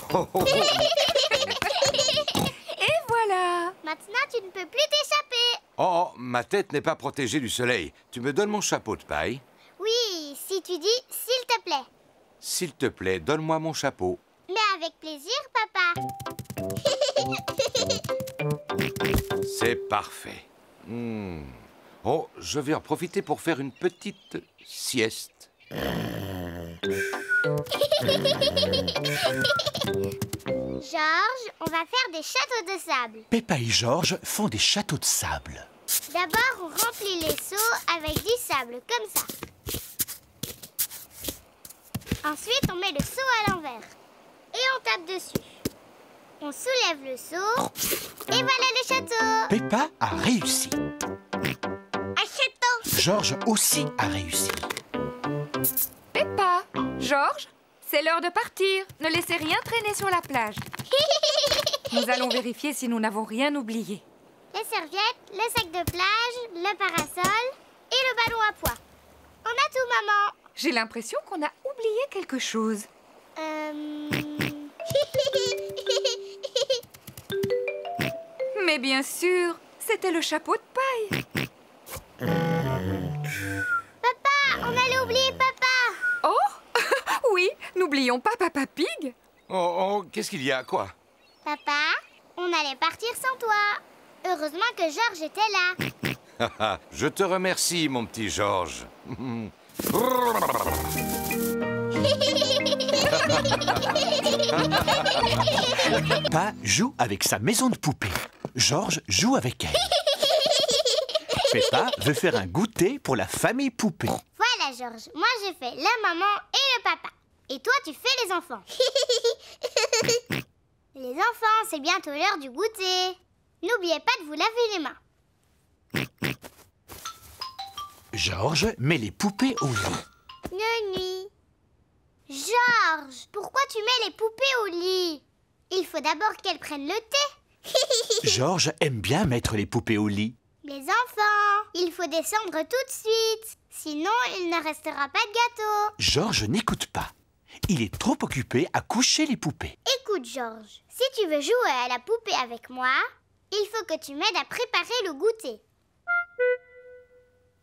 Et voilà. Maintenant, tu ne peux plus t'échapper. Oh, ma tête n'est pas protégée du soleil. Tu me donnes mon chapeau de paille? Oui, si tu dis « s'il te plaît ». S'il te plaît, donne-moi mon chapeau. Mais avec plaisir, papa. C'est parfait. Oh, je vais en profiter pour faire une petite sieste. Georges, on va faire des châteaux de sable. Peppa et Georges font des châteaux de sable. D'abord, on remplit les seaux avec du sable, comme ça. Ensuite, on met le seau à l'envers. Et on tape dessus. On soulève le seau. Et voilà le château. Peppa a réussi. Un château. Georges aussi a réussi. Peppa, Georges, c'est l'heure de partir. Ne laissez rien traîner sur la plage. Nous allons vérifier si nous n'avons rien oublié. Les serviettes, le sac de plage, le parasol et le ballon à pois. On a tout, maman. J'ai l'impression qu'on a oublié quelque chose. Mais bien sûr, c'était le chapeau de paille. Papa, on allait oublier papa. Oh, oui, n'oublions pas Papa Pig. Oh, qu'est-ce qu'il y a, quoi? Papa, on allait partir sans toi. Heureusement que Georges était là. Je te remercie, mon petit Georges. Peppa joue avec sa maison de poupée. Georges joue avec elle. Peppa veut faire un goûter pour la famille poupée. Voilà, Georges. Moi, j'ai fait la maman et le papa. Et toi, tu fais les enfants. Les enfants, c'est bientôt l'heure du goûter. N'oubliez pas de vous laver les mains. Georges met les poupées au lit. Nuit. Georges, pourquoi tu mets les poupées au lit? Il faut d'abord qu'elles prennent le thé. Georges aime bien mettre les poupées au lit. Les enfants, il faut descendre tout de suite. Sinon, il ne restera pas de gâteau. Georges n'écoute pas. Il est trop occupé à coucher les poupées. Écoute, Georges, si tu veux jouer à la poupée avec moi, il faut que tu m'aides à préparer le goûter.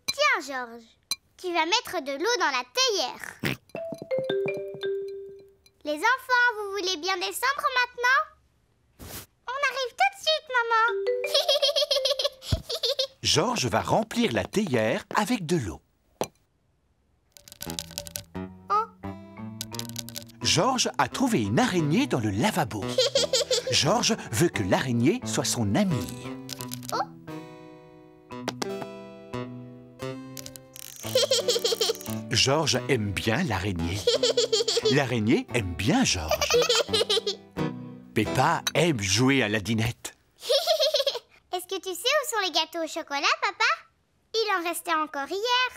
Tiens, Georges, tu vas mettre de l'eau dans la théière. Les enfants, vous voulez bien descendre maintenant? On arrive tout de suite, maman. Georges va remplir la théière avec de l'eau. Georges a trouvé une araignée dans le lavabo. Georges veut que l'araignée soit son amie. Georges aime bien l'araignée. L'araignée aime bien Georges. Peppa aime jouer à la dinette. gâteaux au chocolat, papa? Il en restait encore hier.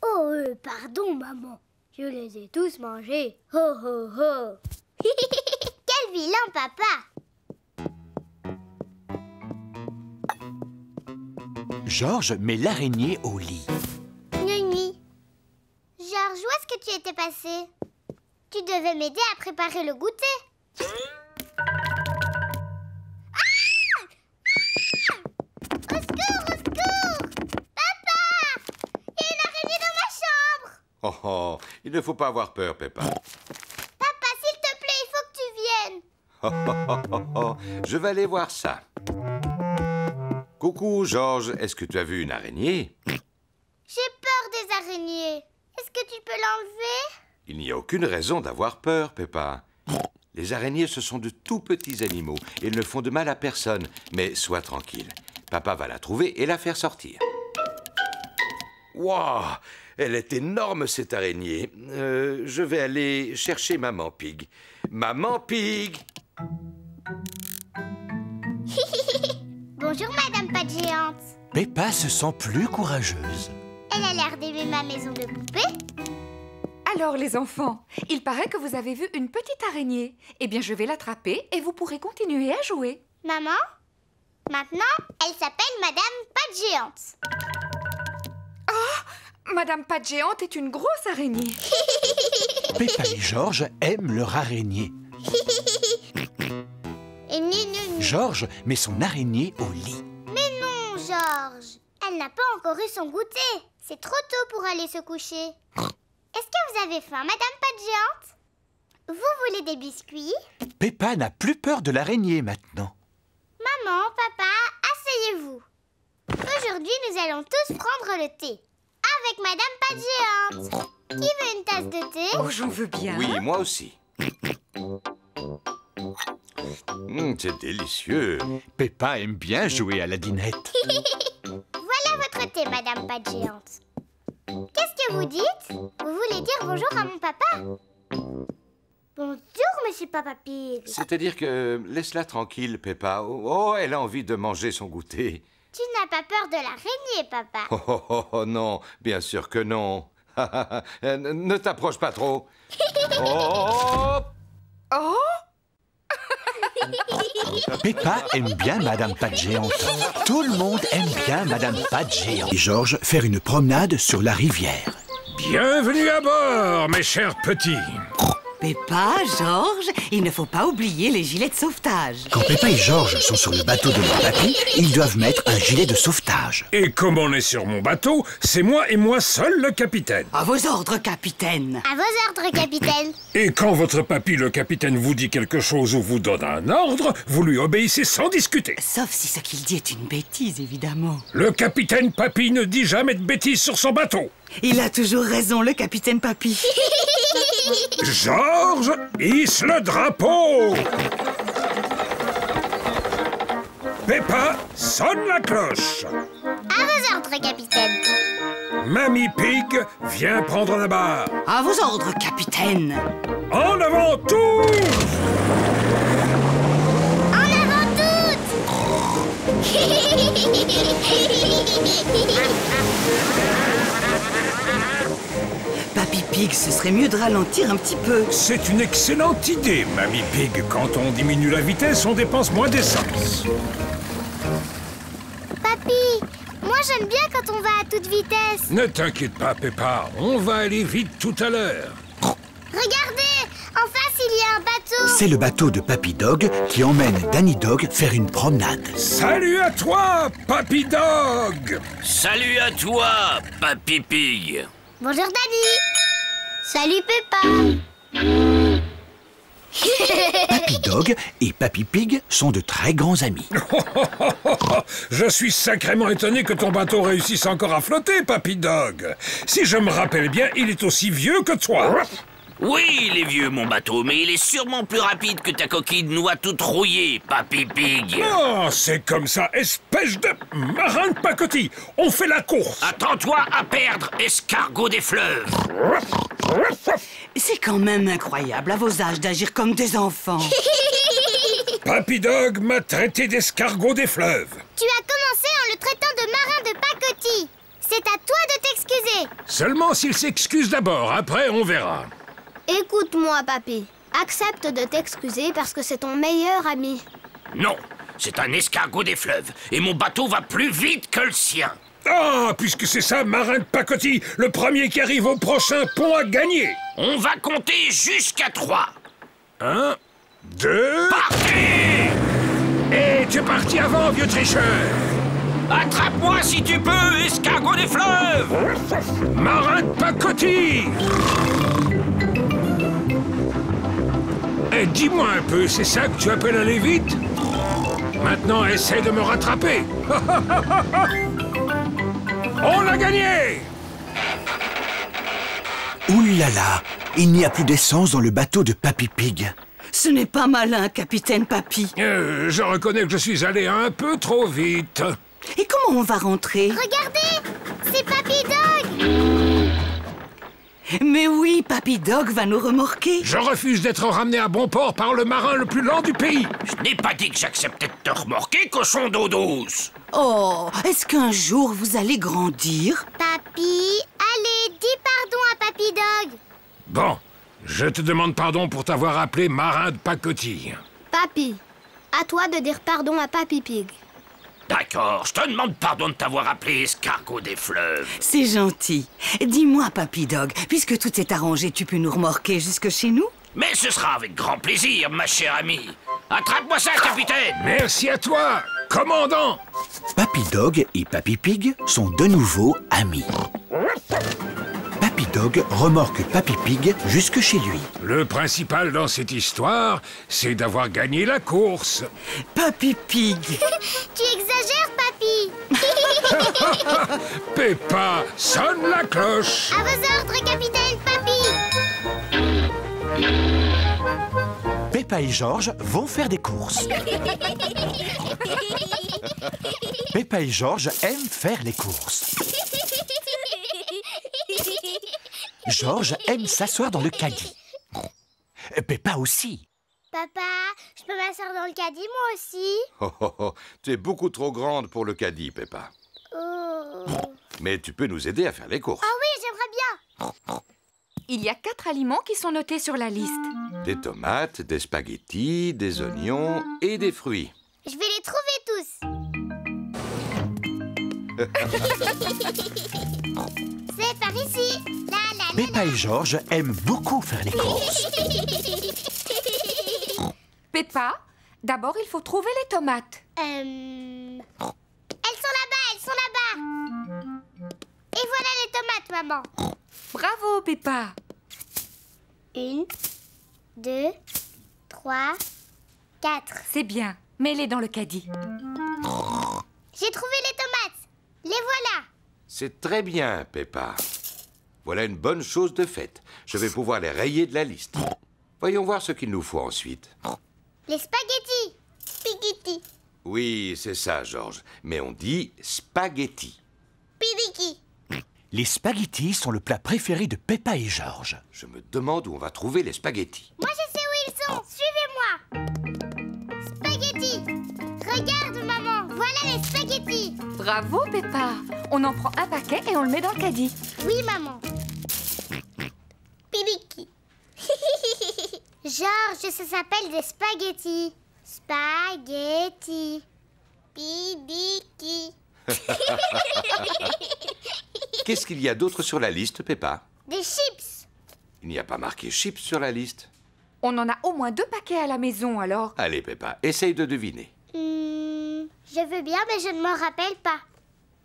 Oh, pardon, maman. Je les ai tous mangés. Ho, ho, ho. Quel vilain papa! Georges met l'araignée au lit. Nuit. Georges, où est-ce que tu étais passé? Tu devais m'aider à préparer le goûter. Au secours, au secours! Papa! Il y a une araignée dans ma chambre! Oh, oh, il ne faut pas avoir peur, Peppa. Papa, s'il te plaît, il faut que tu viennes. Oh, oh, oh, oh, oh. Je vais aller voir ça. Coucou, Georges, est-ce que tu as vu une araignée? J'ai peur des araignées. Est-ce que tu peux l'enlever? Il n'y a aucune raison d'avoir peur, Peppa. Les araignées, ce sont de tout petits animaux. Ils ne font de mal à personne. Mais sois tranquille. Papa va la trouver et la faire sortir. Wow! Elle est énorme, cette araignée. Je vais aller chercher Maman Pig. Maman Pig! Bonjour, Madame Patte Géante. Peppa se sent plus courageuse. Elle a l'air d'aimer ma maison de poupée. Alors les enfants, il paraît que vous avez vu une petite araignée. Eh bien, je vais l'attraper et vous pourrez continuer à jouer. Maman, maintenant, elle s'appelle Madame Patte Géante. Oh, Madame Patte Géante est une grosse araignée. Peppa et Georges aiment leur araignée. Et Georges met son araignée au lit. Mais non, Georges. Elle n'a pas encore eu son goûter. C'est trop tôt pour aller se coucher. Est-ce que vous avez faim, Madame Patte Géante? Vous voulez des biscuits? Peppa n'a plus peur de l'araignée maintenant. Maman, papa, asseyez-vous. Aujourd'hui, nous allons tous prendre le thé. Avec Madame Patte Géante. Qui veut une tasse de thé? Oh, j'en veux bien. Oui, moi aussi. C'est délicieux. Peppa aime bien jouer à la dinette. Voilà votre thé, Madame Patte Géante. Qu'est-ce que vous dites? Vous voulez dire bonjour à mon papa? Bonjour, monsieur Papa Pig. C'est-à-dire que... Laisse-la tranquille, Peppa. Oh, elle a envie de manger son goûter. Tu n'as pas peur de l'araignée, papa? Oh, oh, oh, oh, non, bien sûr que non. Ne t'approche pas trop. Oh! Oh! Peppa aime bien Madame Patte Géante. Tout le monde aime bien Madame Patte Géante. Et Georges faire une promenade sur la rivière. Bienvenue à bord, mes chers petits. Peppa, Georges, il ne faut pas oublier les gilets de sauvetage. Quand Peppa et Georges sont sur le bateau de leur papy, ils doivent mettre un gilet de sauvetage. Et comme on est sur mon bateau, c'est moi et moi seul le capitaine. À vos ordres, capitaine. À vos ordres, capitaine. Et quand votre papy, le capitaine, vous dit quelque chose ou vous donne un ordre, vous lui obéissez sans discuter. Sauf si ce qu'il dit est une bêtise, évidemment. Le capitaine Papy ne dit jamais de bêtises sur son bateau. Il a toujours raison, le capitaine Papy. Georges, hisse le drapeau. Peppa, sonne la cloche. À vos ordres, capitaine. Mamie Pig, viens prendre la barre. À vos ordres, capitaine. En avant tous. En avant toutes. Papy Pig, ce serait mieux de ralentir un petit peu. C'est une excellente idée, Mamie Pig. Quand on diminue la vitesse, on dépense moins d'essence. Papy, moi j'aime bien quand on va à toute vitesse. Ne t'inquiète pas, Peppa. On va aller vite tout à l'heure. Regardez, en face il y a un bateau. C'est le bateau de Papy Dog qui emmène Danny Dog faire une promenade. Salut à toi, Papy Dog. Salut à toi, Papy Pig. Bonjour Danny. Salut Peppa. Papy Dog et Papy Pig sont de très grands amis. Je suis sacrément étonné que ton bateau réussisse encore à flotter, Papy Dog. Si je me rappelle bien, il est aussi vieux que toi. Oui, il est vieux, mon bateau, mais il est sûrement plus rapide que ta coquille de noix toute rouillée, Papy Pig. Oh, c'est comme ça, espèce de marin de pacotille. On fait la course. Attends-toi à perdre, escargot des fleuves. C'est quand même incroyable à vos âges d'agir comme des enfants. Papy Dog m'a traité d'escargot des fleuves. Tu as commencé en le traitant de marin de pacotille. C'est à toi de t'excuser. Seulement s'il s'excuse d'abord, après on verra. Écoute-moi, papy. Accepte de t'excuser parce que c'est ton meilleur ami. Non, c'est un escargot des fleuves, et mon bateau va plus vite que le sien. Ah, puisque c'est ça, marin de pacotille, le premier qui arrive au prochain pont a gagné. On va compter jusqu'à 3. 1, 2... Partez! Et tu es parti avant, vieux tricheur. Attrape-moi si tu peux, escargot des fleuves! Marin de pacotille! Eh, dis-moi un peu, c'est ça que tu appelles aller vite? Maintenant, essaie de me rattraper. On a gagné! Ouh là là, il n'y a plus d'essence dans le bateau de Papy Pig. Ce n'est pas malin, capitaine Papy. Je reconnais que je suis allé un peu trop vite. Et comment on va rentrer? Regardez, c'est Papy Dog. Mais oui, Papy Dog va nous remorquer. Je refuse d'être ramené à bon port par le marin le plus lent du pays. Je n'ai pas dit que j'acceptais de te remorquer, cochon d'eau douce. Oh, est-ce qu'un jour vous allez grandir? Papy, allez, dis pardon à Papy Dog. Bon, je te demande pardon pour t'avoir appelé marin de pacotille. Papy, à toi de dire pardon à Papy Pig. D'accord, je te demande pardon de t'avoir appelé escargot des fleuves. C'est gentil. Dis-moi, Papy Dog, puisque tout est arrangé, tu peux nous remorquer jusque chez nous? Mais ce sera avec grand plaisir, ma chère amie. Attrape-moi ça, capitaine. Merci à toi, commandant. Papy Dog et Papy Pig sont de nouveau amis. Papy Dog remorque Papy Pig jusque chez lui. Le principal dans cette histoire, c'est d'avoir gagné la course. Papy Pig. Tu exagères, Papy. Peppa, sonne la cloche. À vos ordres, capitaine Papy. Peppa et George vont faire des courses. Peppa et George aiment faire les courses. George aime s'asseoir dans le caddie. Peppa aussi. Papa, je peux m'asseoir dans le caddie, moi aussi? Oh, oh, oh, t'es beaucoup trop grande pour le caddie, Peppa. Oh. Mais tu peux nous aider à faire les courses. Ah oui, j'aimerais bien. Il y a 4 aliments qui sont notés sur la liste. Des tomates, des spaghettis, des oignons et des fruits. Je vais les trouver tous. C'est par ici. Peppa et George aiment beaucoup faire les courses. Peppa, d'abord il faut trouver les tomates. Elles sont là-bas, elles sont là-bas. Et voilà les tomates, maman. Bravo, Peppa. 1, 2, 3, 4. C'est bien, mets-les dans le caddie. J'ai trouvé les tomates. Les voilà. C'est très bien, Peppa. Voilà une bonne chose de faite. Je vais pouvoir les rayer de la liste. Voyons voir ce qu'il nous faut ensuite. Les spaghettis. Spaghetti. Oui, c'est ça, George. Mais on dit spaghetti. Pidiki. Les spaghettis sont le plat préféré de Peppa et George. Je me demande où on va trouver les spaghettis. Moi, je sais où ils sont. Suivez-moi. Spaghettis. Regarde, maman. Voilà les spaghettis. Bravo, Peppa. On en prend un paquet et on le met dans le caddie. Oui, maman. Pidiki. George, ça s'appelle des spaghettis. Spaghettis. Pidiki. Qu'est-ce qu'il y a d'autre sur la liste, Peppa? Des chips. Il n'y a pas marqué chips sur la liste. On en a au moins 2 paquets à la maison, alors. Allez, Peppa, essaye de deviner. Je veux bien, mais je ne m'en rappelle pas.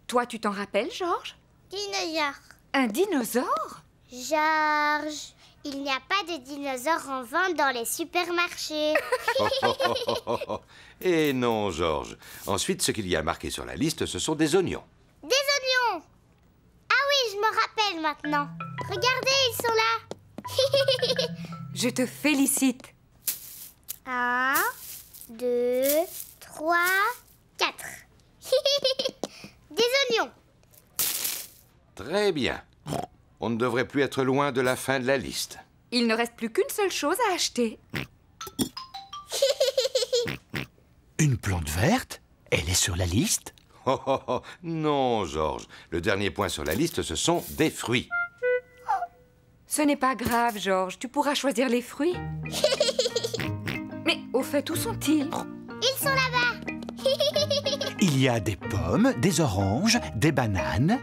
Toi, tu t'en rappelles, George? Dinosaure. Un dinosaure? George, il n'y a pas de dinosaures en vente dans les supermarchés. Eh non, George. Ensuite, ce qu'il y a marqué sur la liste, ce sont des oignons. Des oignons. Ah oui, je m'en rappelle maintenant. Regardez, ils sont là. Je te félicite. 1, 2, 3, 4. Des oignons. Très bien. On ne devrait plus être loin de la fin de la liste. Il ne reste plus qu'une seule chose à acheter. Une plante verte? Elle est sur la liste? Oh, oh, oh. Non, Georges. Le dernier point sur la liste, ce sont des fruits. Ce n'est pas grave, Georges. Tu pourras choisir les fruits. Mais au fait, où sont-ils? Ils sont là-bas. Il y a des pommes, des oranges, des bananes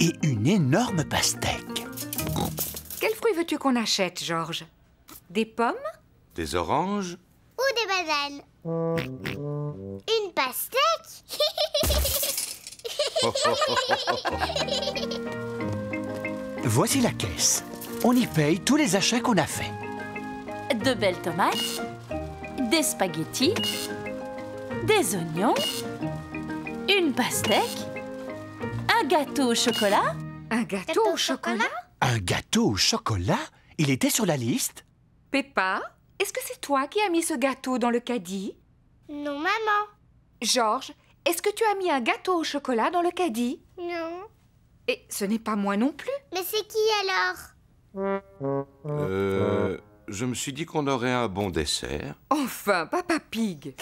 et une énorme pastèque. Quels fruits veux-tu qu'on achète, Georges? Des pommes? Des oranges? Ou des bananes. Une pastèque. Voici la caisse. On y paye tous les achats qu'on a faits. De belles tomates, des spaghettis, des oignons, une pastèque, un gâteau au chocolat. Un gâteau au chocolat? Un gâteau au chocolat? Il était sur la liste? Peppa, est-ce que c'est toi qui as mis ce gâteau dans le caddie? Non, maman. Georges, est-ce que tu as mis un gâteau au chocolat dans le caddie? Non. Et ce n'est pas moi non plus. Mais c'est qui alors? Je me suis dit qu'on aurait un bon dessert. Enfin, Papa Pig.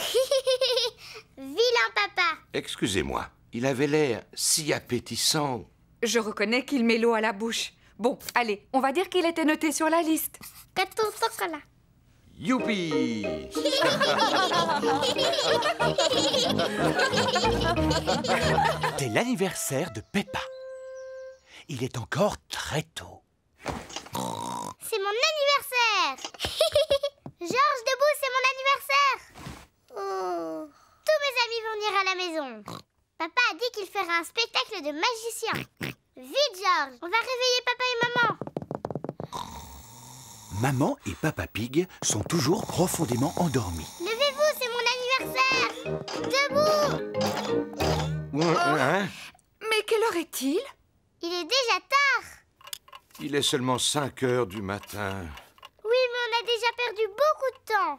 Vilain papa. Excusez-moi, il avait l'air si appétissant. Je reconnais qu'il met l'eau à la bouche. Bon, allez, on va dire qu'il était noté sur la liste. Gâteau au chocolat. Youpi! C'est l'anniversaire de Peppa. Il est encore très tôt. C'est mon anniversaire. Georges, debout, c'est mon anniversaire. Oh. Tous mes amis vont venir à la maison. Papa a dit qu'il ferait un spectacle de magicien. Vite, Georges, on va réveiller papa et maman. Maman et Papa Pig sont toujours profondément endormis. Levez-vous, c'est mon anniversaire. Debout. Hein? Mais quelle heure est-il? Il est déjà tard. Il est seulement 5 heures du matin. Oui, mais on a déjà perdu beaucoup de temps.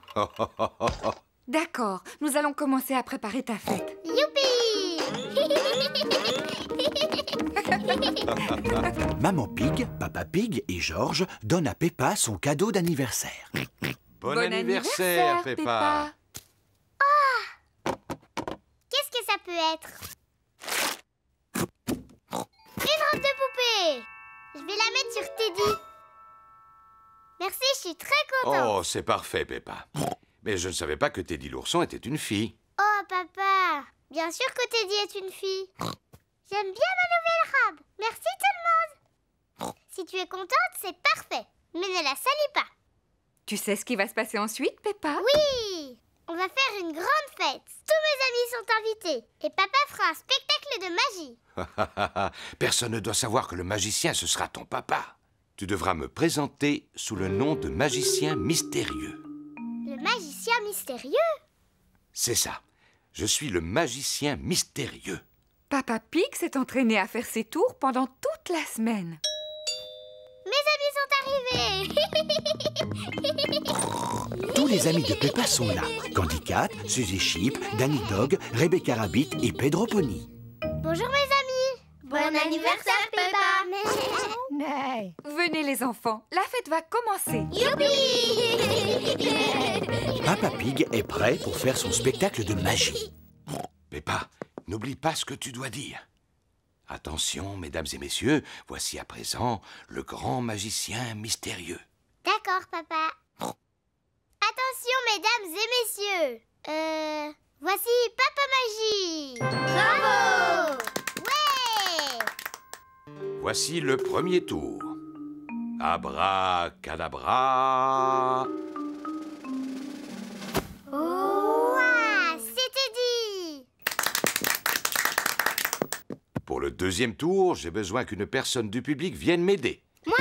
D'accord, nous allons commencer à préparer ta fête. Youpi! Maman Pig, Papa Pig et Georges donnent à Peppa son cadeau d'anniversaire. Bon anniversaire, Peppa. Ah! Qu'est-ce que ça peut être? Une robe de poupée! Je vais la mettre sur Teddy. Merci, je suis très contente. Oh, c'est parfait, Peppa. Mais je ne savais pas que Teddy l'ourson était une fille. Oh, papa! Bien sûr que Teddy est une fille. J'aime bien ma nouvelle robe. Merci tout le monde. Si tu es contente, c'est parfait. Mais ne la salis pas. Tu sais ce qui va se passer ensuite, Peppa? Oui! On va faire une grande fête. Tous mes amis sont invités. Et papa fera un spectacle de magie. Personne ne doit savoir que le magicien, ce sera ton papa. Tu devras me présenter sous le nom de magicien mystérieux. Le magicien mystérieux? C'est ça. Je suis le magicien mystérieux. Papa Pig s'est entraîné à faire ses tours pendant toute la semaine. Mes amis sont arrivés. Tous les amis de Peppa sont là. Candy Cat, Suzy Sheep, Danny Dog, Rebecca Rabbit et Pedro Pony. Bonjour mes amis. Bon anniversaire, Peppa. Venez les enfants, la fête va commencer. Youpi! Papa Pig est prêt pour faire son spectacle de magie. Peppa, n'oublie pas ce que tu dois dire. Attention, mesdames et messieurs, voici à présent le grand magicien mystérieux. D'accord, papa. Attention, mesdames et messieurs. Voici Papa Magie. Bravo! Ouais! Voici le premier tour. Abracadabra. Ouah, c'était dit. Pour le deuxième tour, j'ai besoin qu'une personne du public vienne m'aider. Moi!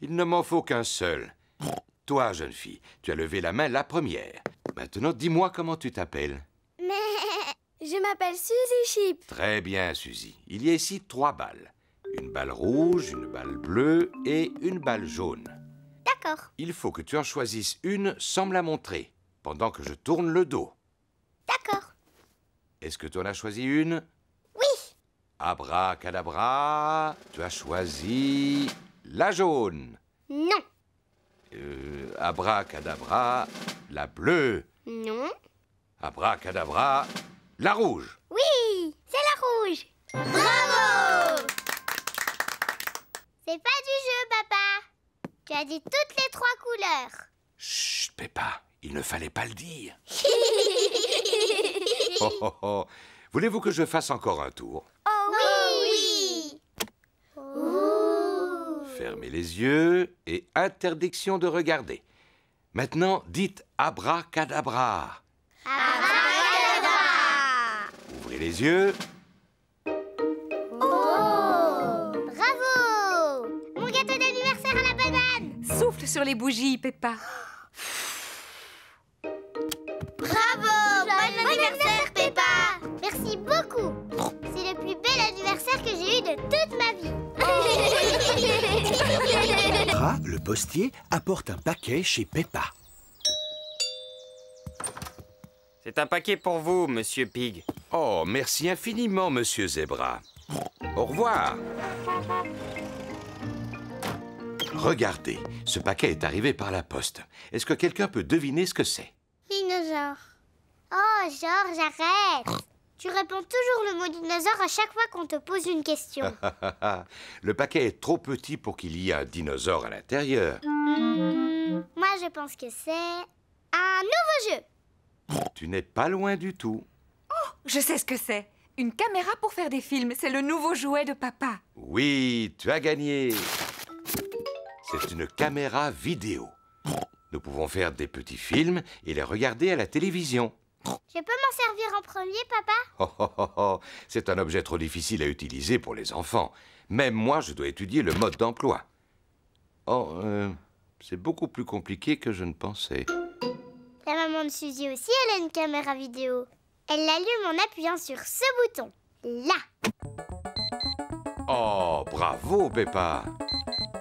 Il ne m'en faut qu'un seul. Toi, jeune fille, tu as levé la main la première. Maintenant, dis-moi comment tu t'appelles. Mais je m'appelle Suzy Sheep. Très bien, Suzy. Il y a ici 3 balles. Une balle rouge, une balle bleue et une balle jaune. D'accord. Il faut que tu en choisisses une sans me la montrer, pendant que je tourne le dos. D'accord. Est-ce que tu en as choisi une? Oui. Abracadabra, tu as choisi la jaune. Non. Abracadabra, la bleue. Non. Abracadabra, la rouge. Oui, c'est la rouge. Bravo! C'est pas du jeu, papa. Tu as dit toutes les 3 couleurs. Chut, Peppa, il ne fallait pas le dire. Oh, oh, oh. Voulez-vous que je fasse encore un tour? Oh oui! Fermez les yeux et interdiction de regarder. Maintenant, dites abracadabra. Abracadabra! Ouvrez les yeux. Oh! Bravo! Mon gâteau d'anniversaire à la banane! Souffle sur les bougies, Peppa. Bravo! Bon anniversaire, Peppa! Merci beaucoup! C'est le plus bel anniversaire que j'ai eu de toute ma vie! Ra, le postier, apporte un paquet chez Peppa. C'est un paquet pour vous, Monsieur Pig. Oh, merci infiniment, Monsieur Zebra. Au revoir. Regardez, ce paquet est arrivé par la poste. Est-ce que quelqu'un peut deviner ce que c'est? Dinosaure. Oh, Georges, arrête! Tu réponds toujours le mot dinosaure à chaque fois qu'on te pose une question. Le paquet est trop petit pour qu'il y ait un dinosaure à l'intérieur. Moi, je pense que c'est un nouveau jeu. Tu n'es pas loin du tout. Oh, je sais ce que c'est. Une caméra pour faire des films. C'est le nouveau jouet de papa. Oui, tu as gagné. C'est une caméra vidéo. Nous pouvons faire des petits films et les regarder à la télévision. Je peux m'en servir en premier, papa? Oh, oh, oh, oh. C'est un objet trop difficile à utiliser pour les enfants. Même moi, je dois étudier le mode d'emploi. Oh, c'est beaucoup plus compliqué que je ne pensais. La maman de Suzy aussi, elle a une caméra vidéo. Elle l'allume en appuyant sur ce bouton. Là. Oh, bravo, Peppa.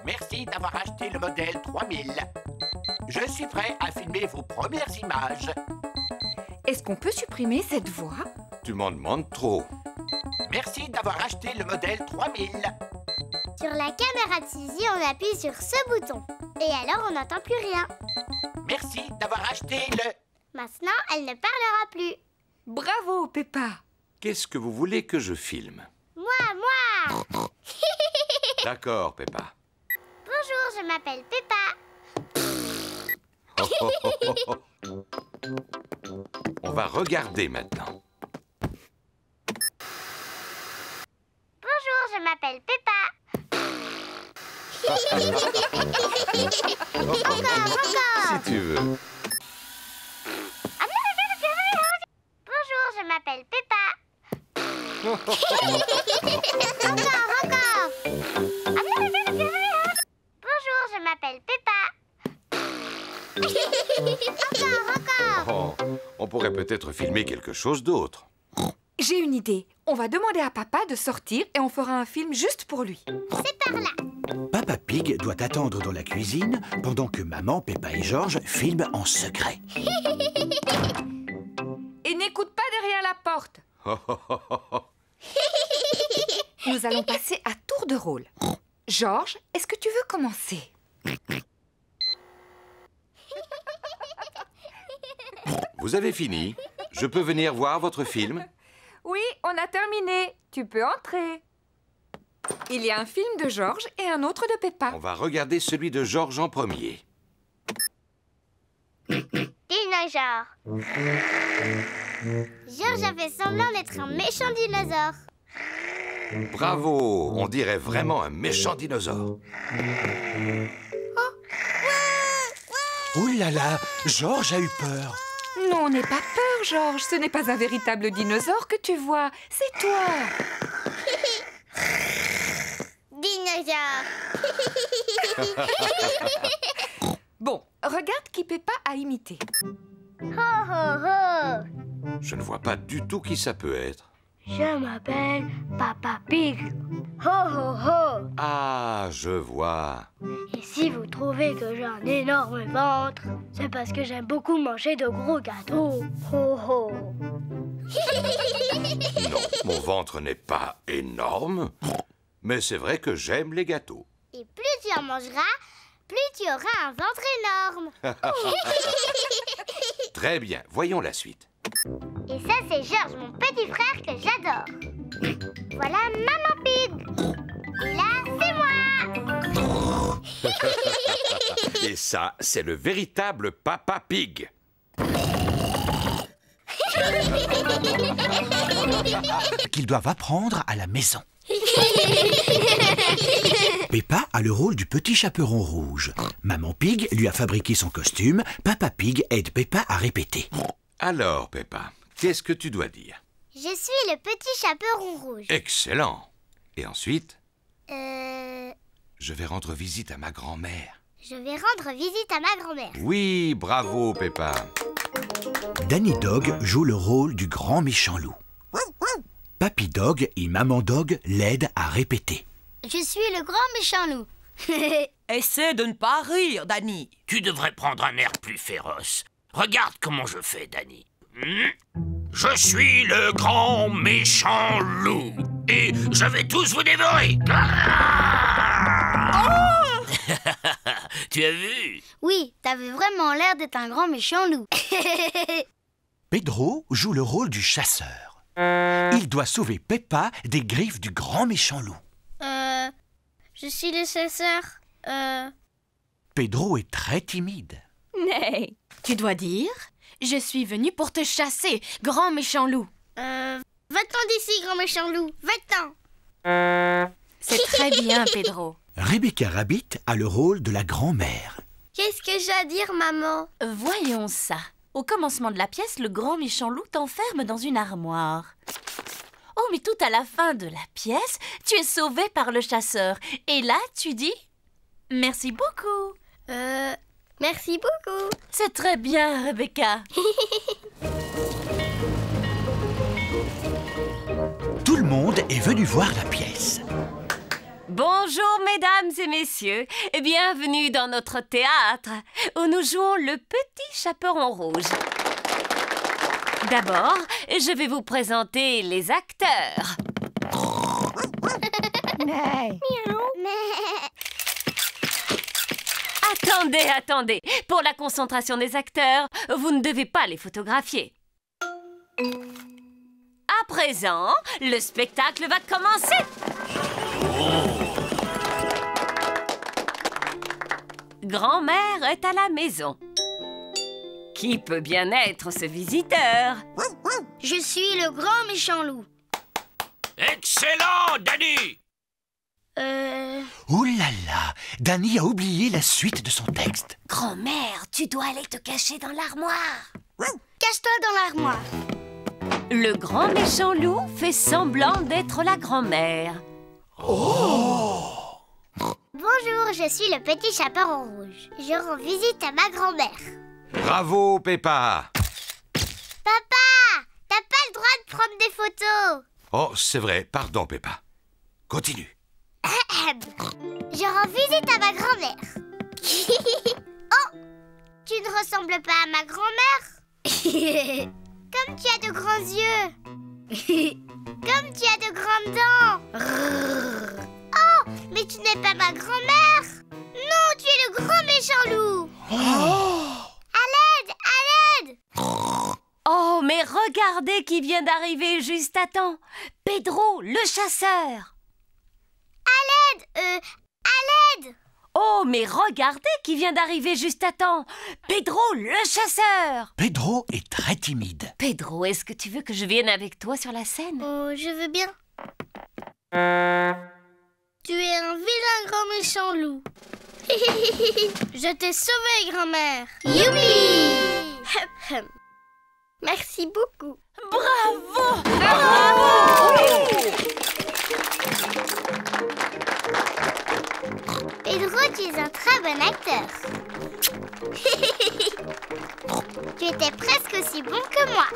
Merci d'avoir acheté le modèle 3000. Je suis prêt à filmer vos premières images. Est-ce qu'on peut supprimer cette voix? Tu m'en demandes trop. Merci d'avoir acheté le modèle 3000. Sur la caméra de Suzy, on appuie sur ce bouton. Et alors, on n'entend plus rien. Merci d'avoir acheté le... Maintenant, elle ne parlera plus. Bravo, Peppa. Qu'est-ce que vous voulez que je filme? Moi D'accord, Peppa. Bonjour, je m'appelle Peppa. Oh, oh, oh, oh, oh. On va regarder maintenant. Bonjour, je m'appelle Peppa. Encore. Si tu veux. Bonjour, je m'appelle Peppa. Encore. Bonjour, je m'appelle Peppa. Encore. Oh, on pourrait peut-être filmer quelque chose d'autre. J'ai une idée. On va demander à papa de sortir et on fera un film juste pour lui. C'est par là. Papa Pig doit attendre dans la cuisine pendant que maman, Peppa et Georges filment en secret. Et n'écoute pas derrière la porte. Nous allons passer à tour de rôle. Georges, est-ce que tu veux commencer? Vous avez fini? Je peux venir voir votre film? Oui, on a terminé. Tu peux entrer. Il y a un film de Georges et un autre de Peppa. On va regarder celui de Georges en premier. Dinosaure. Georges a fait semblant d'être un méchant dinosaure. Bravo! On dirait vraiment un méchant dinosaure. Oh là là, Georges a eu peur. Non, n'aie pas peur, Georges. Ce n'est pas un véritable dinosaure que tu vois. C'est toi. Dinosaure. Bon, regarde qui Peppa a imité. Ho, ho, ho. Je ne vois pas du tout qui ça peut être. Je m'appelle Papa Pig. Ho, ho, ho. Ah, je vois. Et si vous trouvez que j'ai un énorme ventre, c'est parce que j'aime beaucoup manger de gros gâteaux. Ho, ho. Non, mon ventre n'est pas énorme, mais c'est vrai que j'aime les gâteaux. Et plus tu en mangeras, plus tu auras un ventre énorme. Très bien, voyons la suite. Et ça, c'est Georges, mon petit frère que j'adore. Voilà Maman Pig. Et là, c'est moi. Et ça, c'est le véritable Papa Pig. Qu'ils doivent apprendre à la maison. Peppa a le rôle du petit chaperon rouge. Maman Pig lui a fabriqué son costume. Papa Pig aide Peppa à répéter. Alors, Peppa, qu'est-ce que tu dois dire? Je suis le petit chaperon rouge. Excellent. Et ensuite? Je vais rendre visite à ma grand-mère. vais rendre visite à ma grand-mère. Oui, bravo, Peppa. Danny Dog joue le rôle du grand méchant loup. Papy Dog et Maman Dog l'aident à répéter. Je suis le grand méchant loup. Essaie de ne pas rire, Danny. Tu devrais prendre un air plus féroce. Regarde comment je fais, Danny. Je suis le grand méchant loup. Et je vais tous vous dévorer. Tu as vu? Oui, t'avais vraiment l'air d'être un grand méchant loup. Pedro joue le rôle du chasseur. Il doit sauver Peppa des griffes du grand méchant loup. Je suis le chasseur. Pedro est très timide. Mais tu dois dire, je suis venu pour te chasser, grand méchant loup. Va-t'en d'ici, grand méchant loup. Va-t'en. C'est très bien, Pedro. Rebecca Rabbit a le rôle de la grand-mère. Qu'est-ce que j'ai à dire, maman? Voyons ça. Au commencement de la pièce, le grand méchant loup t'enferme dans une armoire. Oh, mais tout à la fin de la pièce, tu es sauvé par le chasseur. Et là, tu dis « Merci beaucoup ». Merci beaucoup. C'est très bien, Rebecca. Tout le monde est venu voir la pièce. Bonjour mesdames et messieurs, et bienvenue dans notre théâtre où nous jouons le petit chaperon rouge. D'abord, je vais vous présenter les acteurs. Attendez. Pour la concentration des acteurs, vous ne devez pas les photographier. À présent, le spectacle va commencer. Grand-mère est à la maison. Qui peut bien être ce visiteur? Je suis le grand méchant loup. Excellent, Danny! Ouh là là, Danny a oublié la suite de son texte. Grand-mère, tu dois aller te cacher dans l'armoire. Cache-toi dans l'armoire. Le grand méchant loup fait semblant d'être la grand-mère. Oh! Bonjour, je suis le petit chaperon rouge. Je rends visite à ma grand-mère. Bravo, Peppa. Papa, t'as pas le droit de prendre des photos. Oh, c'est vrai, pardon, Peppa. Continue. Je rends visite à ma grand-mère. Oh, tu ne ressembles pas à ma grand-mère. Comme tu as de grands yeux. Comme tu as de grandes dents. Oh, mais tu n'es pas ma grand-mère. Non, tu es le grand méchant loup. À l'aide, à l'aide. Oh, mais regardez qui vient d'arriver juste à temps. Pedro, le chasseur. À l'aide. Oh, mais regardez qui vient d'arriver juste à temps. Pedro, le chasseur. Pedro est très timide. Pedro, est-ce que tu veux que je vienne avec toi sur la scène? Oh, je veux bien. Tu es un vilain grand méchant loup. Je t'ai sauvé, grand-mère. Youpi! Merci beaucoup. Bravo! Pedro, tu es un très bon acteur. Tu étais presque aussi bon que moi.